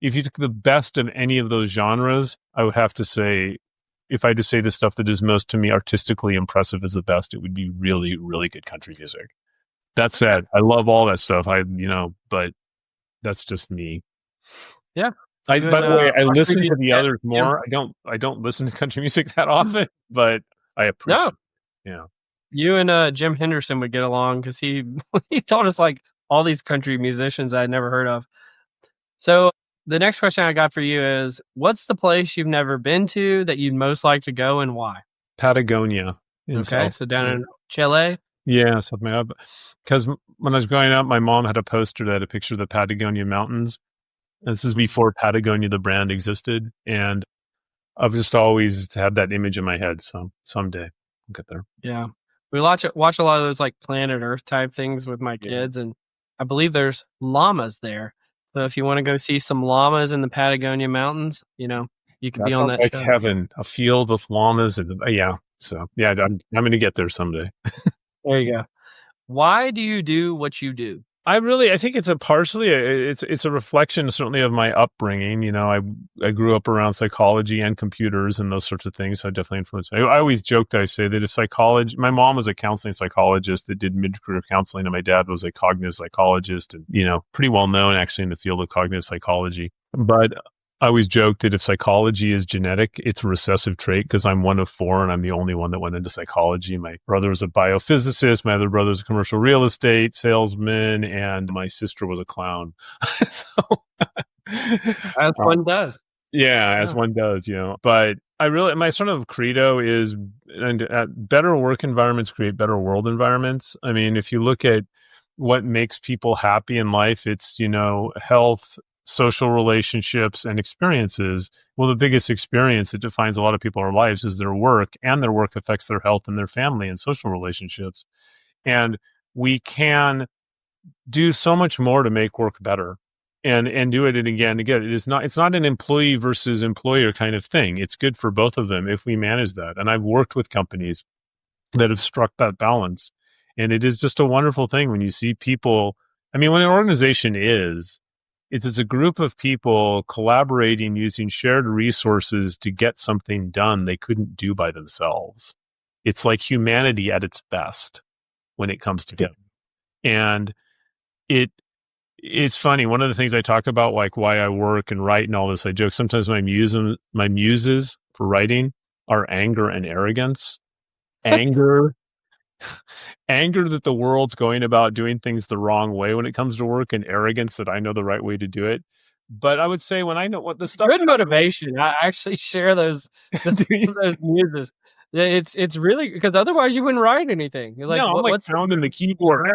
if you took the best of any of those genres, I would have to say, if I had to say the stuff that is most to me artistically impressive is the best, it would be really, really good country music. That said, I love all that stuff. But that's just me. Yeah. By the way, I listen to the others more. I don't listen to country music that often, but I appreciate it. Yeah. You and Jim Henderson would get along because he taught us like all these country musicians I'd never heard of. So the next question I got for you is, what's the place you've never been to that you'd most like to go and why? Patagonia. Okay, so down in Chile. Yeah, something up. Because when I was growing up, my mom had a poster that had a picture of the Patagonia Mountains. And this is Mhm. before Patagonia, the brand, existed. And I've just always had that image in my head. So someday I'll get there. Yeah. We watch a lot of those, like, Planet Earth type things with my Yeah. kids, and I believe there's llamas there. So if you wanna go see some llamas in the Patagonia Mountains, you could be That on sounds that like show. heaven, a field with llamas. And yeah. So yeah, I'm going to get there someday. There you go. Why do you do what you do? I think it's a partially it's a reflection certainly of my upbringing. I grew up around psychology and computers and those sorts of things. So it definitely influenced me. I always joke that I say that if psychology, my mom was a counseling psychologist that did mid-career counseling, and my dad was a cognitive psychologist, and pretty well known actually in the field of cognitive psychology. But I always joke that if psychology is genetic, it's a recessive trait because I'm one of four and I'm the only one that went into psychology. My brother was a biophysicist, my other brother's a commercial real estate salesman, and my sister was a clown. So, As one does. yeah, as Yeah. one does, But my sort of credo is, and better work environments create better world environments. I mean, if you look at what makes people happy in life, it's, health, social relationships, and experiences. Well, the biggest experience that defines a lot of people's lives is their work, and their work affects their health and their family and social relationships. And we can do so much more to make work better and do it again. It's not an employee versus employer kind of thing. It's good for both of them if we manage that. And I've worked with companies that have struck that balance. And it is just a wonderful thing when you see people. I mean, when an organization it's a group of people collaborating using shared resources to get something done they couldn't do by themselves. It's like humanity at its best when it comes together. And it's funny. One of the things I talk about, like why I work and write and all this, I joke sometimes my muses for writing are anger and arrogance. Anger, anger that the world's going about doing things the wrong way when it comes to work, and arrogance that I know the right way to do it. But I would say when I know what the stuff Good motivation. I actually share those do you, those muses. Yeah, it's really because otherwise you wouldn't write anything. You're like, no, I'm like what's pounding the keyboard.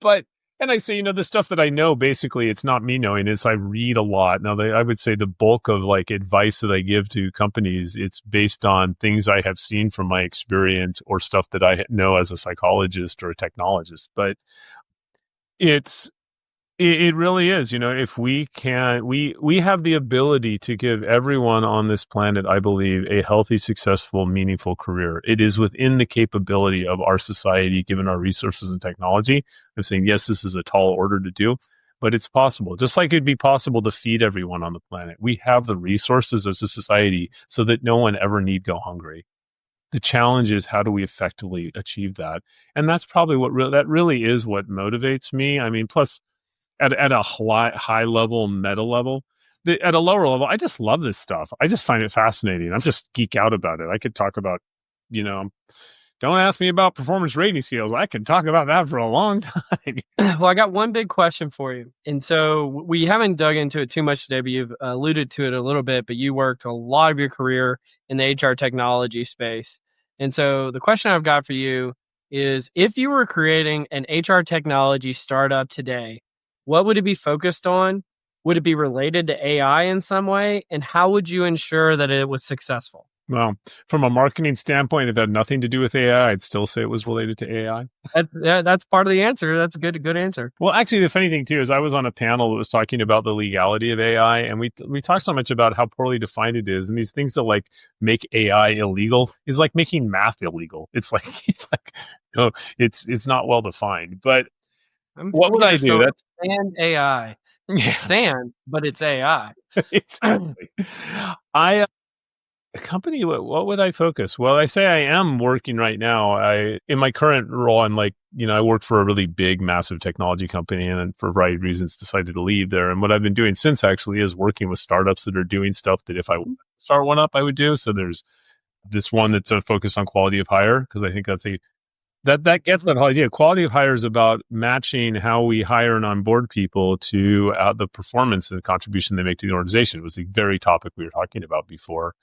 But and I say, the stuff that I know, basically, it's not me knowing. It's I read a lot. Now, I would say the bulk of like advice that I give to companies, it's based on things I have seen from my experience or stuff that I know as a psychologist or a technologist. But it's it really is. If we can, we have the ability to give everyone on this planet, I believe, a healthy, successful, meaningful career. It is within the capability of our society, given our resources and technology. I'm saying, yes, this is a tall order to do, but it's possible. Just like it'd be possible to feed everyone on the planet. We have the resources as a society so that no one ever need go hungry. The challenge is how do we effectively achieve that? And that's probably that really is what motivates me. I mean, plus, at a high level, meta level. At a lower level, I just love this stuff. I just find it fascinating. I'm just geek out about it. I could talk about, don't ask me about performance rating scales. I could talk about that for a long time. Well, I got one big question for you. And so we haven't dug into it too much today, but you've alluded to it a little bit, but you worked a lot of your career in the HR technology space. And so the question I've got for you is if you were creating an HR technology startup today, what would it be focused on? Would it be related to AI in some way? And how would you ensure that it was successful? Well, from a marketing standpoint, if it had nothing to do with AI, I'd still say it was related to AI. That's part of the answer. That's a good answer. Well, actually, the funny thing too is I was on a panel that was talking about the legality of AI, and we talked so much about how poorly defined it is, and these things that like make AI illegal is like making math illegal. It's like no, it's not well defined. But what I'm would I here do? selling That's sand AI. yeah, Sand, but it's AI. exactly. I a company. What would I focus? Well, I say I am working right now. In my current role, I'm like I worked for a really big, massive technology company, and for a variety of reasons decided to leave there. And what I've been doing since actually is working with startups that are doing stuff that if I start one up, I would do. So there's this one that's focused on quality of hire because I think that's that gets that whole idea. Quality of hire is about matching how we hire and onboard people to the performance and the contribution they make to the organization. It was the very topic we were talking about before.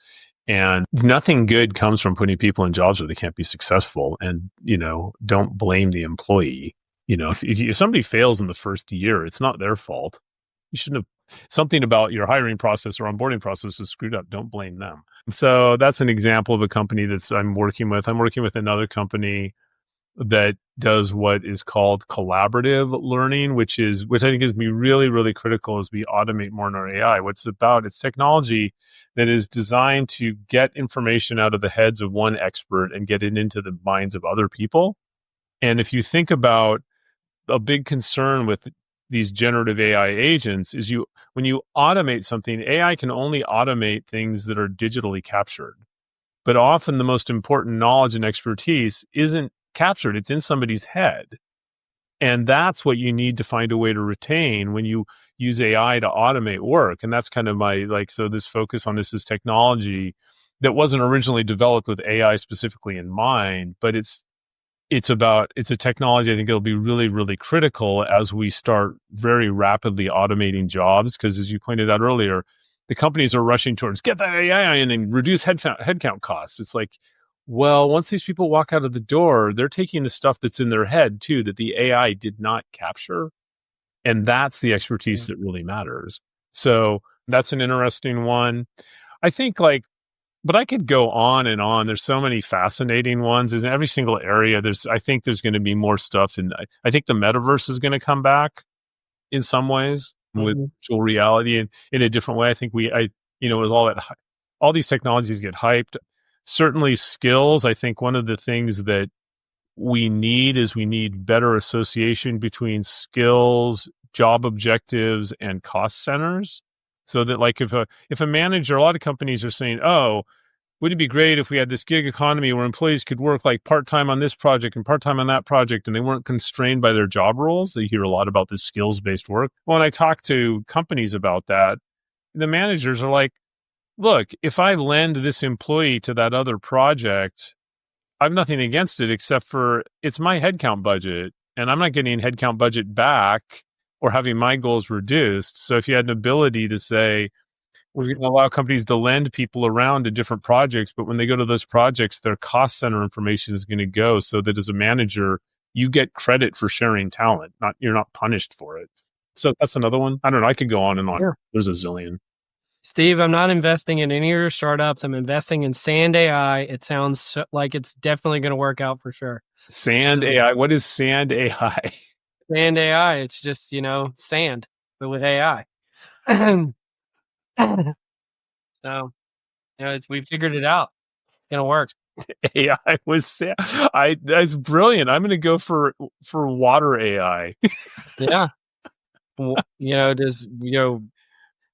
And nothing good comes from putting people in jobs where they can't be successful. And, don't blame the employee. If somebody fails in the first year, it's not their fault. You shouldn't have something about your hiring process or onboarding process is screwed up. Don't blame them. So that's an example of a company I'm working with. I'm working with another company that does what is called collaborative learning, which I think is be really, really critical as we automate more in our AI. It's technology that is designed to get information out of the heads of one expert and get it into the minds of other people. And if you think about a big concern with these generative AI agents is when you automate something, AI can only automate things that are digitally captured. But often the most important knowledge and expertise isn't captured. It's in somebody's head. And that's what you need to find a way to retain when you use AI to automate work. And that's kind of so this focus on this is technology that wasn't originally developed with AI specifically in mind, but it's a technology I think it'll be really, really critical as we start very rapidly automating jobs. Because as you pointed out earlier, the companies are rushing towards get that AI in and reduce headcount costs. It's like, well, once these people walk out of the door, they're taking the stuff that's in their head too, that the AI did not capture. And that's the expertise that really matters. So that's an interesting one. I think but I could go on and on. There's so many fascinating ones. In every single area, I think there's going to be more stuff. And I think the metaverse is going to come back in some ways with virtual reality and in a different way. I think with all these technologies get hyped. Certainly skills. I think one of the things that we need better association between skills, job objectives, and cost centers. So that if a manager, a lot of companies are saying, oh, would it be great if we had this gig economy where employees could work part-time on this project and part-time on that project and they weren't constrained by their job roles? They hear a lot about this skills-based work. When I talk to companies about that, the managers are like, look, if I lend this employee to that other project, I have nothing against it except for it's my headcount budget and I'm not getting headcount budget back or having my goals reduced. So if you had an ability to say, we're going to allow companies to lend people around to different projects, but when they go to those projects, their cost center information is going to go so that as a manager, you get credit for sharing talent. You're not punished for it. So that's another one. I don't know. I could go on and on. Sure. There's a zillion. Steve, I'm not investing in any of your startups. I'm investing in Sand AI. It sounds like it's definitely going to work out for sure. Sand AI. What is Sand AI? Sand AI. It's just, sand, but with AI. So, we figured it out. It's going to work. AI was that's brilliant. I'm going to go for water AI. Yeah.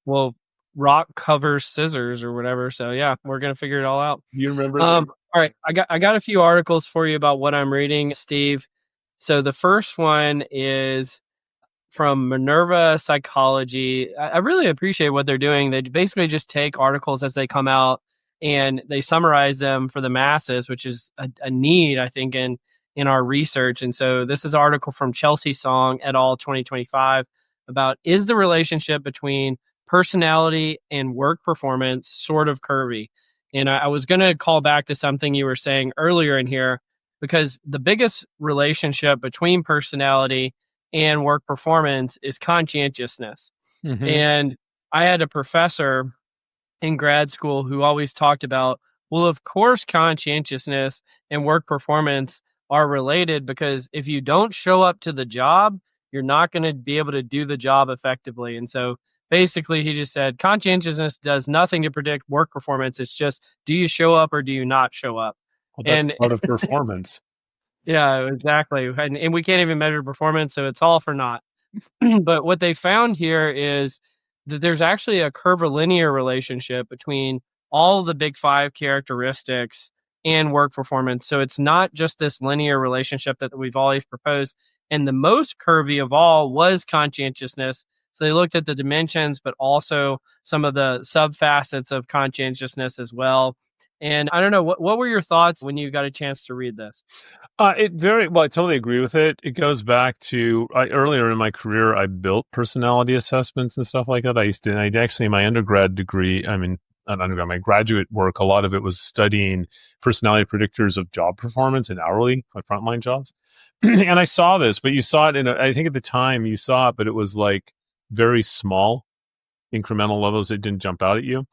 Well, rock covers scissors or whatever. So yeah, we're going to figure it all out. You remember? All right. I got a few articles for you about what I'm reading, Steve. So the first one is from Minerva Psychology. I really appreciate what they're doing. They basically just take articles as they come out and they summarize them for the masses, which is a need, I think, in our research. And so this is an article from Chelsea Song et al. 2025 about, is the relationship between personality and work performance sort of curvy? And I was going to call back to something you were saying earlier in here, because the biggest relationship between personality and work performance is conscientiousness. Mm-hmm. And I had a professor in grad school who always talked about, well, of course, conscientiousness and work performance are related, because if you don't show up to the job, you're not going to be able to do the job effectively. And so basically, he just said conscientiousness does nothing to predict work performance. It's just, do you show up or do you not show up? Well, that's part of performance. Yeah, exactly. And we can't even measure performance, so it's all for naught. But what they found here is that there's actually a curvilinear relationship between all the big five characteristics and work performance. So it's not just this linear relationship that we've always proposed. And the most curvy of all was conscientiousness. So they looked at the dimensions, but also some of the subfacets of conscientiousness as well. And I don't know, what were your thoughts when you got a chance to read this? I totally agree with it. It goes back to earlier in my career, I built personality assessments and stuff like that. I actually, in my undergrad degree, my graduate work, a lot of it was studying personality predictors of job performance and hourly, like frontline jobs. And I saw this, but you saw it I think at the time you saw it, but it was like very small incremental levels. It didn't jump out at you.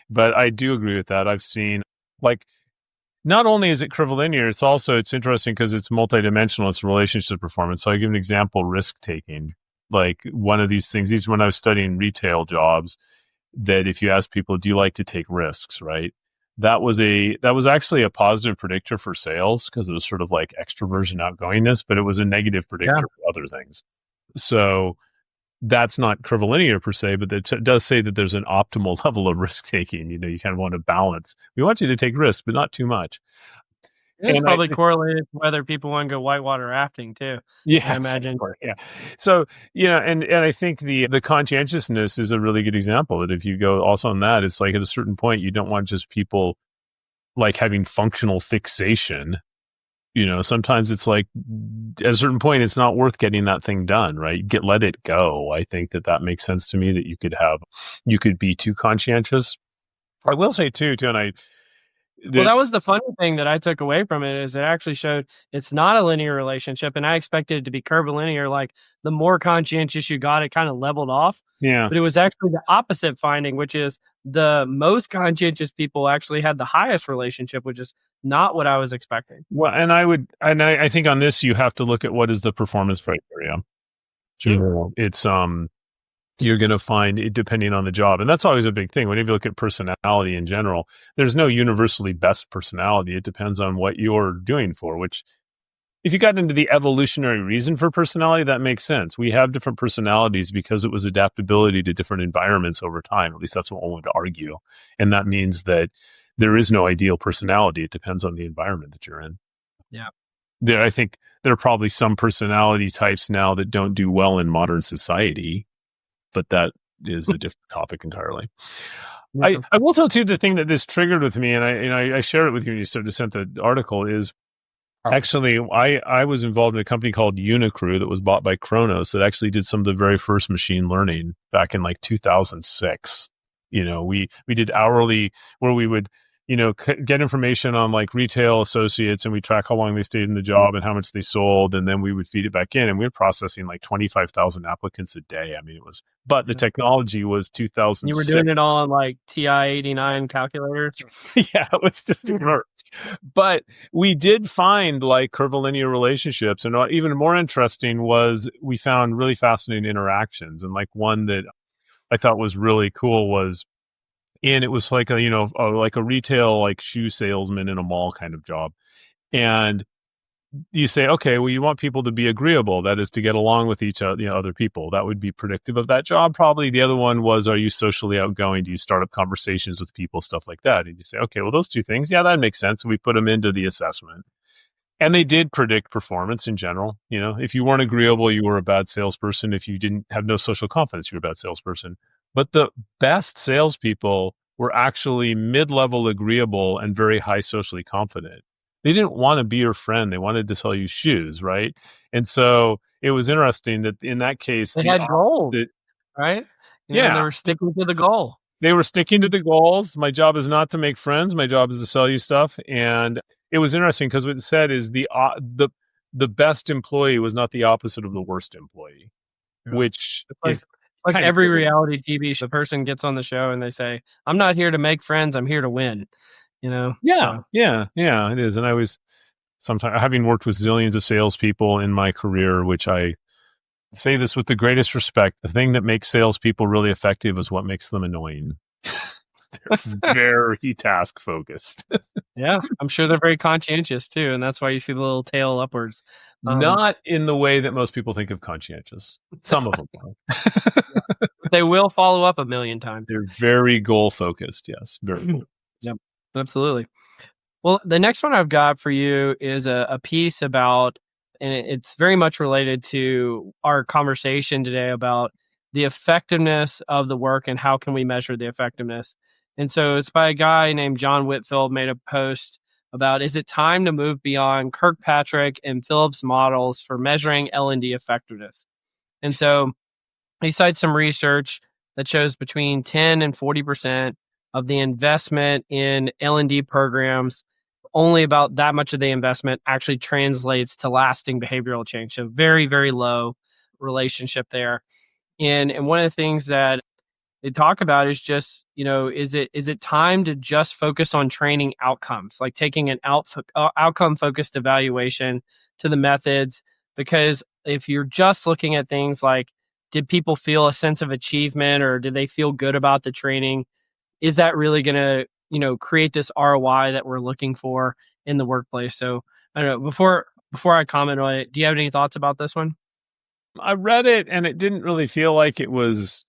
But I do agree with that. I've seen, like, not only is it curvilinear, it's interesting because it's multidimensional. It's relationship to performance. So I give an example: risk taking. Like, one of these things. These, when I was studying retail jobs, that if you ask people, do you like to take risks, right? That was actually a positive predictor for sales because it was sort of like extroversion, outgoingness, but it was a negative predictor for other things. So that's not curvilinear per se, but it does say that there's an optimal level of risk taking. You kind of want to balance. We want you to take risks, but not too much. It's probably correlated to whether people want to go whitewater rafting too. Yeah, I imagine. Yeah. So, and I think the conscientiousness is a really good example that if you go also on that, it's like at a certain point, you don't want just people like having functional fixation. Sometimes it's like at a certain point, it's not worth getting that thing done, right? Let it go. I think that makes sense to me, that you could be too conscientious. I will say too, and Well, that was the funny thing that I took away from it, is it actually showed it's not a linear relationship, and I expected it to be curvilinear. Like, the more conscientious you got, it kind of leveled off. Yeah. But it was actually the opposite finding, which is the most conscientious people actually had the highest relationship, which is not what I was expecting. Well, and I think on this, you have to look at what is the performance criteria. Sure. It's you're going to find it depending on the job. And that's always a big thing. Whenever you look at personality in general, there's no universally best personality. It depends on what you're doing for, which, if you got into the evolutionary reason for personality, that makes sense. We have different personalities because it was adaptability to different environments over time. At least that's what one would argue. And that means that there is no ideal personality. It depends on the environment that you're in. Yeah. I think there are probably some personality types now that don't do well in modern society, but that is a different topic entirely. Yeah. I will tell too, the thing that this triggered with me, and I shared it with you when you sent the article, is actually I was involved in a company called Unicrew that was bought by Kronos that actually did some of the very first machine learning back in like 2006. We did hourly, where we would get information on like retail associates, and we track how long they stayed in the job and how much they sold. And then we would feed it back in, and we were processing like 25,000 applicants a day. I mean, but the technology was 2006. You were doing it all on like TI-89 calculators. Yeah, it was just but we did find like curvilinear relationships. And even more interesting was we found really fascinating interactions. And like one that I thought was really cool was, and it was like like a retail, like shoe salesman in a mall kind of job. And you say, okay, well, you want people to be agreeable. That is to get along with each other, other people. That would be predictive of that job. Probably the other one was, are you socially outgoing? Do you start up conversations with people? Stuff like that. And you say, okay, well, those two things, yeah, that makes sense. And we put them into the assessment. And they did predict performance in general. If you weren't agreeable, you were a bad salesperson. If you didn't have no social confidence, you were a bad salesperson. But the best salespeople were actually mid-level agreeable and very high socially confident. They didn't want to be your friend. They wanted to sell you shoes, right? And so it was interesting that in that case, they had goals, right? Yeah. They were sticking to the goal. They were sticking to the goals. My job is not to make friends. My job is to sell you stuff. And it was interesting because what it said is the best employee was not the opposite of the worst employee, which is like every reality TV show. The person gets on the show and they say, "I'm not here to make friends. I'm here to win." Yeah, it is. And I was sometimes, having worked with zillions of salespeople in my career, which I say this with the greatest respect, the thing that makes salespeople really effective is what makes them annoying. They're very task focused. Yeah, I'm sure they're very conscientious too, and that's why you see the little tail upwards. Not in the way that most people think of conscientious. Some of them are. They will follow up a million times. They're very goal focused. Yes, very focused. Yep, absolutely. Well, the next one I've got for you is a piece about, and it's very much related to our conversation today about the effectiveness of the work and how can we measure the effectiveness. And so it's by a guy named John Whitfield, made a post about, is it time to move beyond Kirkpatrick and Phillips models for measuring L&D effectiveness? And so he cites some research that shows between 10 and 40% of the investment in L&D programs, only about that much of the investment actually translates to lasting behavioral change. So very, very low relationship there. And one of the things that they talk about is just, is it time to just focus on training outcomes, like taking an outcome focused evaluation to the methods? Because if you're just looking at things like, did people feel a sense of achievement, or did they feel good about the training? Is that really going to, create this ROI that we're looking for in the workplace? So I don't know, before I comment on it, do you have any thoughts about this one? I read it and it didn't really feel like it was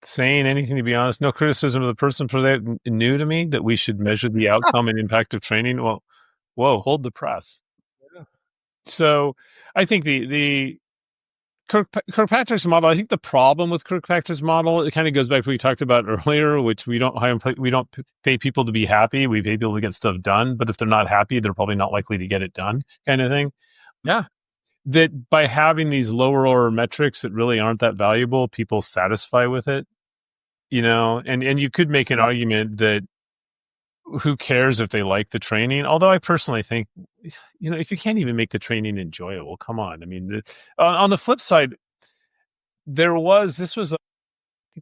saying anything, to be honest. No criticism of the person for that. New to me that we should measure the outcome and impact of training. Well, whoa, hold the press. Yeah. So I think the Kirkpatrick's model, I think the problem with Kirkpatrick's model, it kind of goes back to what we talked about earlier, which we don't pay people to be happy. We pay people to get stuff done. But if they're not happy, they're probably not likely to get it done, kind of thing. Yeah. That by having these lower order metrics that really aren't that valuable, people satisfy with it, and you could make an argument that who cares if they like the training? Although I personally think, if you can't even make the training enjoyable, come on. I mean, on the flip side, I think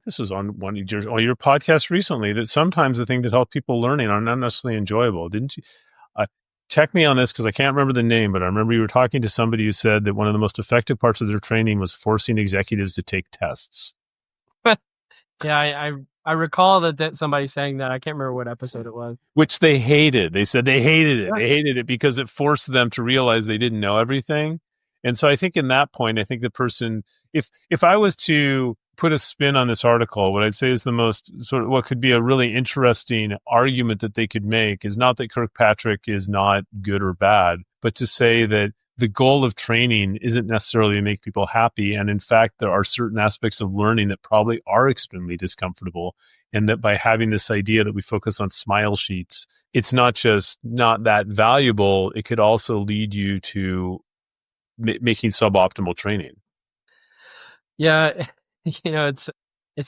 this was on one of your podcasts recently, that sometimes the thing that helps people learning are not necessarily enjoyable. Didn't you? Check me on this because I can't remember the name, but I remember you were talking to somebody who said that one of the most effective parts of their training was forcing executives to take tests. Yeah, I recall that somebody saying that. I can't remember what episode it was. Which they hated. They said they hated it. Yeah. They hated it because it forced them to realize they didn't know everything. And so I think in that point, I think the person, if I was to put a spin on this article, what I'd say is the most sort of what could be a really interesting argument that they could make is not that Kirkpatrick is not good or bad, but to say that the goal of training isn't necessarily to make people happy. And in fact, there are certain aspects of learning that probably are extremely discomfortable. And that by having this idea that we focus on smile sheets, it's not just not that valuable. It could also lead you to making suboptimal training. Yeah. It's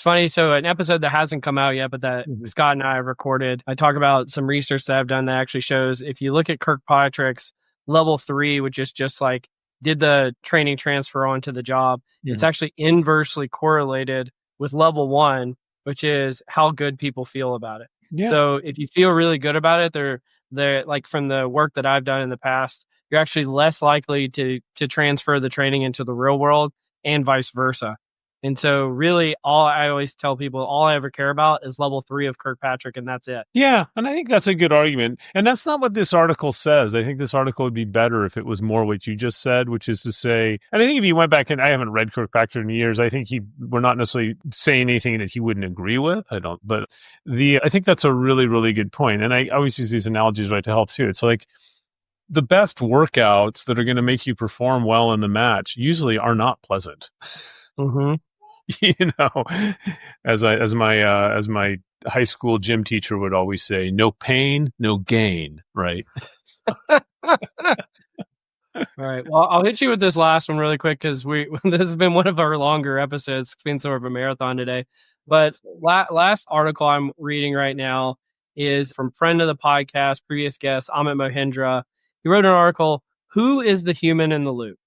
funny. So an episode that hasn't come out yet, but that Scott and I have recorded, I talk about some research that I've done that actually shows if you look at Kirkpatrick's level 3, which is just like, did the training transfer onto the job? It's actually inversely correlated with level 1, which is how good people feel about it. Yeah. So if you feel really good about it, they're like, from the work that I've done in the past, you're actually less likely to transfer the training into the real world and vice versa. And so really I always tell people, all I ever care about is level 3 of Kirkpatrick, and that's it. Yeah. And I think that's a good argument. And that's not what this article says. I think this article would be better if it was more what you just said, which is to say, and I think if you went back, and I haven't read Kirkpatrick in years, I think we're not necessarily saying anything that he wouldn't agree with. But I think that's a really, really good point. And I always use these analogies right to help too. It's like, the best workouts that are going to make you perform well in the match usually are not pleasant. Mm-hmm. As my high school gym teacher would always say, no pain, no gain, right? All right. Well, I'll hit you with this last one really quick because this has been one of our longer episodes. It's been sort of a marathon today. But last article I'm reading right now is from friend of the podcast, previous guest, Amit Mohindra. He wrote an article, "Who is the human in the loop?"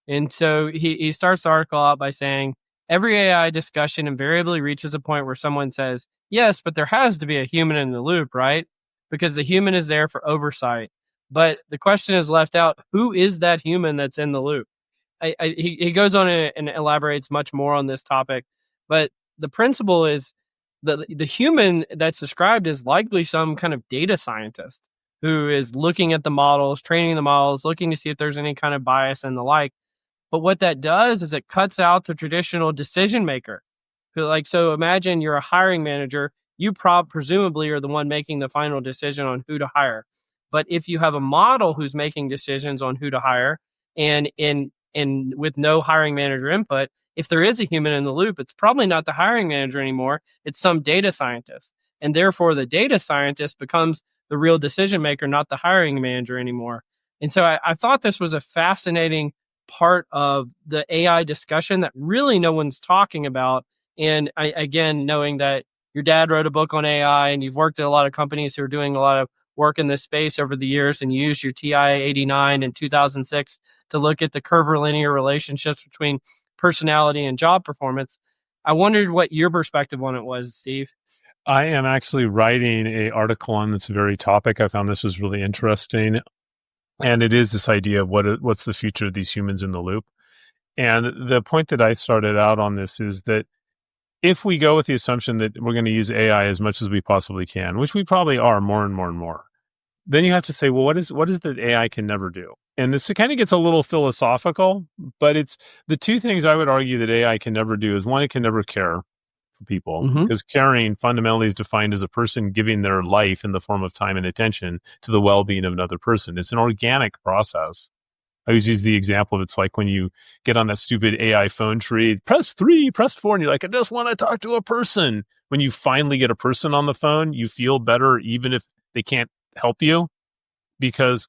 And so he starts the article out by saying, every AI discussion invariably reaches a point where someone says, yes, but there has to be a human in the loop, right? Because the human is there for oversight. But the question is left out, who is that human that's in the loop? He goes on and elaborates much more on this topic. But the principle is that the human that's described is likely some kind of data scientist who is looking at the models, training the models, looking to see if there's any kind of bias and the like. But what that does is it cuts out the traditional decision maker. So imagine you're a hiring manager. You presumably are the one making the final decision on who to hire. But if you have a model who's making decisions on who to hire and with no hiring manager input, if there is a human in the loop, it's probably not the hiring manager anymore. It's some data scientist. And therefore, the data scientist becomes the real decision maker, not the hiring manager anymore. And so I thought this was a fascinating part of the AI discussion that really no one's talking about. And again, knowing that your dad wrote a book on AI, and you've worked at a lot of companies who are doing a lot of work in this space over the years, and you used your TI-89 in 2006 to look at the curvilinear relationships between personality and job performance. I wondered what your perspective on it was, Steve. I am actually writing an article on this very topic. I found this was really interesting. And it is this idea of what's the future of these humans in the loop. And the point that I started out on this is that if we go with the assumption that we're going to use AI as much as we possibly can, which we probably are more and more and more, then you have to say, well, what is that AI can never do? And this kind of gets a little philosophical, but it's the two things I would argue that AI can never do is one, it can never care for people, because caring fundamentally is defined as a person giving their life in the form of time and attention to the well-being of another person. It's an organic process. I always use the example of it's like when you get on that stupid AI phone tree, press 3, press 4, and you're like, I just want to talk to a person. When you finally get a person on the phone, you feel better even if they can't help you, because,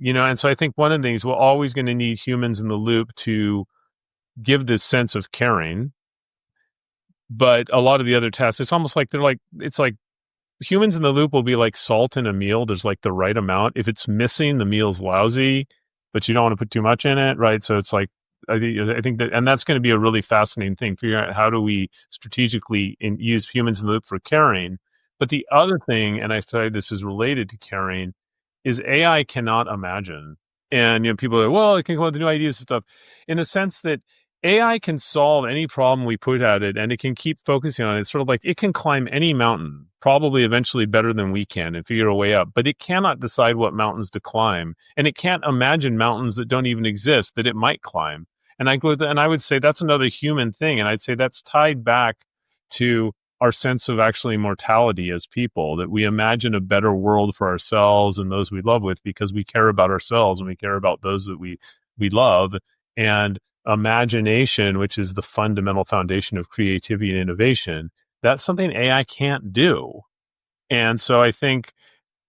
and so I think one of the things, we're always going to need humans in the loop to give this sense of caring. But a lot of the other tasks, it's almost like it's like humans in the loop will be like salt in a meal. There's like the right amount. If it's missing, the meal's lousy, but you don't want to put too much in it, right? So it's like, I think that, and that's going to be a really fascinating thing, figuring out how do we strategically use humans in the loop for caring. But the other thing, and I say this is related to caring, is AI cannot imagine. And, people are like, well, it can come up with new ideas and stuff, in the sense that AI can solve any problem we put at it, and it can keep focusing on it. It's sort of like it can climb any mountain, probably eventually better than we can, and figure a way up. But it cannot decide what mountains to climb, and it can't imagine mountains that don't even exist that it might climb. And I would say that's another human thing, and I'd say that's tied back to our sense of actually mortality as people, that we imagine a better world for ourselves and those we love with because we care about ourselves and we care about those that we love. And imagination, which is the fundamental foundation of creativity and innovation, that's something AI can't do. And so I think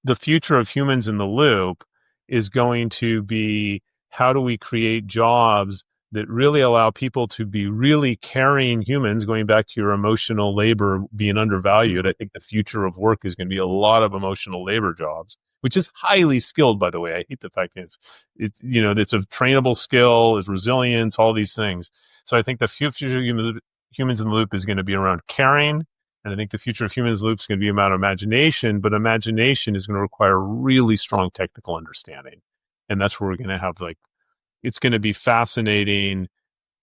the future of humans in the loop is going to be, how do we create jobs that really allow people to be really caring humans, going back to your emotional labor being undervalued. I think the future of work is going to be a lot of emotional labor jobs, which is highly skilled, by the way. I hate the fact that it's it's a trainable skill, it's resilience, all these things. So I think the future of humans in the loop is going to be around caring. And I think the future of humans in the loop is going to be about imagination, but imagination is going to require really strong technical understanding. And that's where we're going to have it's going to be fascinating,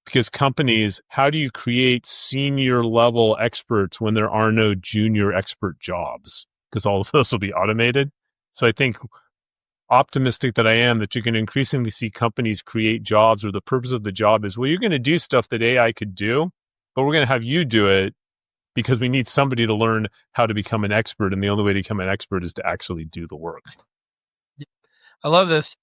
because companies, how do you create senior level experts when there are no junior expert jobs? Because all of those will be automated. So I think, optimistic that I am, that you can increasingly see companies create jobs where the purpose of the job is, well, you're going to do stuff that AI could do, but we're going to have you do it because we need somebody to learn how to become an expert. And the only way to become an expert is to actually do the work. I love this.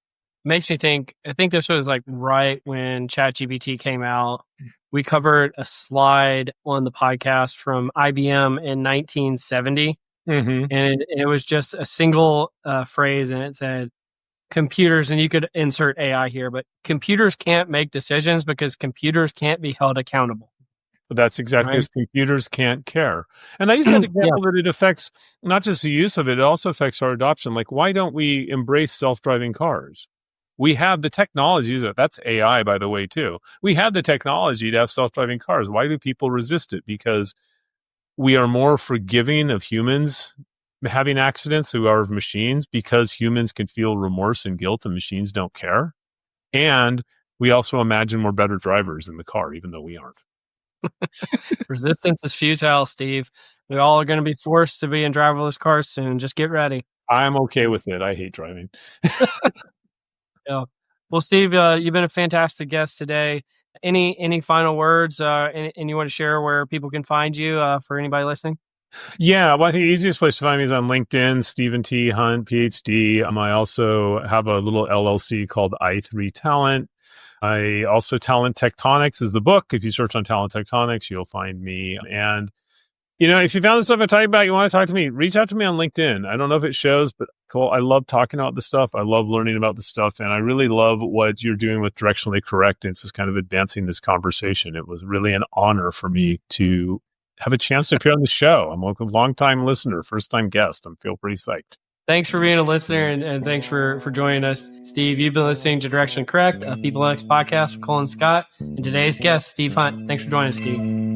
Makes me think, I think this was like right when ChatGPT came out. We covered a slide on the podcast from IBM in 1970. And it was just a single phrase, and it said, computers, and you could insert AI here, but computers can't make decisions because computers can't be held accountable. But that's exactly, as computers can't care. And I use that example that it affects not just the use of it, it also affects our adoption. Like, why don't we embrace self-driving cars? We have the technologies, that's AI, by the way, too. We have the technology to have self-driving cars. Why do people resist it? Because we are more forgiving of humans having accidents than we are of machines, because humans can feel remorse and guilt and machines don't care. And we also imagine we're better drivers in the car, even though we aren't. Resistance is futile, Steve. We all are going to be forced to be in driverless cars soon. Just get ready. I'm okay with it. I hate driving. Yeah. Well, Steve, you've been a fantastic guest today. Any final words, and you want to share where people can find you for anybody listening? Yeah, well, I think the easiest place to find me is on LinkedIn, Stephen T. Hunt, PhD. I also have a little LLC called i3 Talent. I also, Talent Tectonics is the book. If you search on Talent Tectonics, you'll find me. And if you found the stuff I'm talking about, you want to talk to me, reach out to me on LinkedIn. I don't know if it shows, but cool. I love talking about the stuff. I love learning about the stuff. And I really love what you're doing with Directionally Correct. And it's just kind of advancing this conversation. It was really an honor for me to have a chance to appear on the show. I'm a long-time listener, first-time guest. I feel pretty psyched. Thanks for being a listener, and thanks for joining us, Steve. You've been listening to Directionally Correct, a People X podcast with Cole and Scott, and today's guest, Steve Hunt. Thanks for joining us, Steve.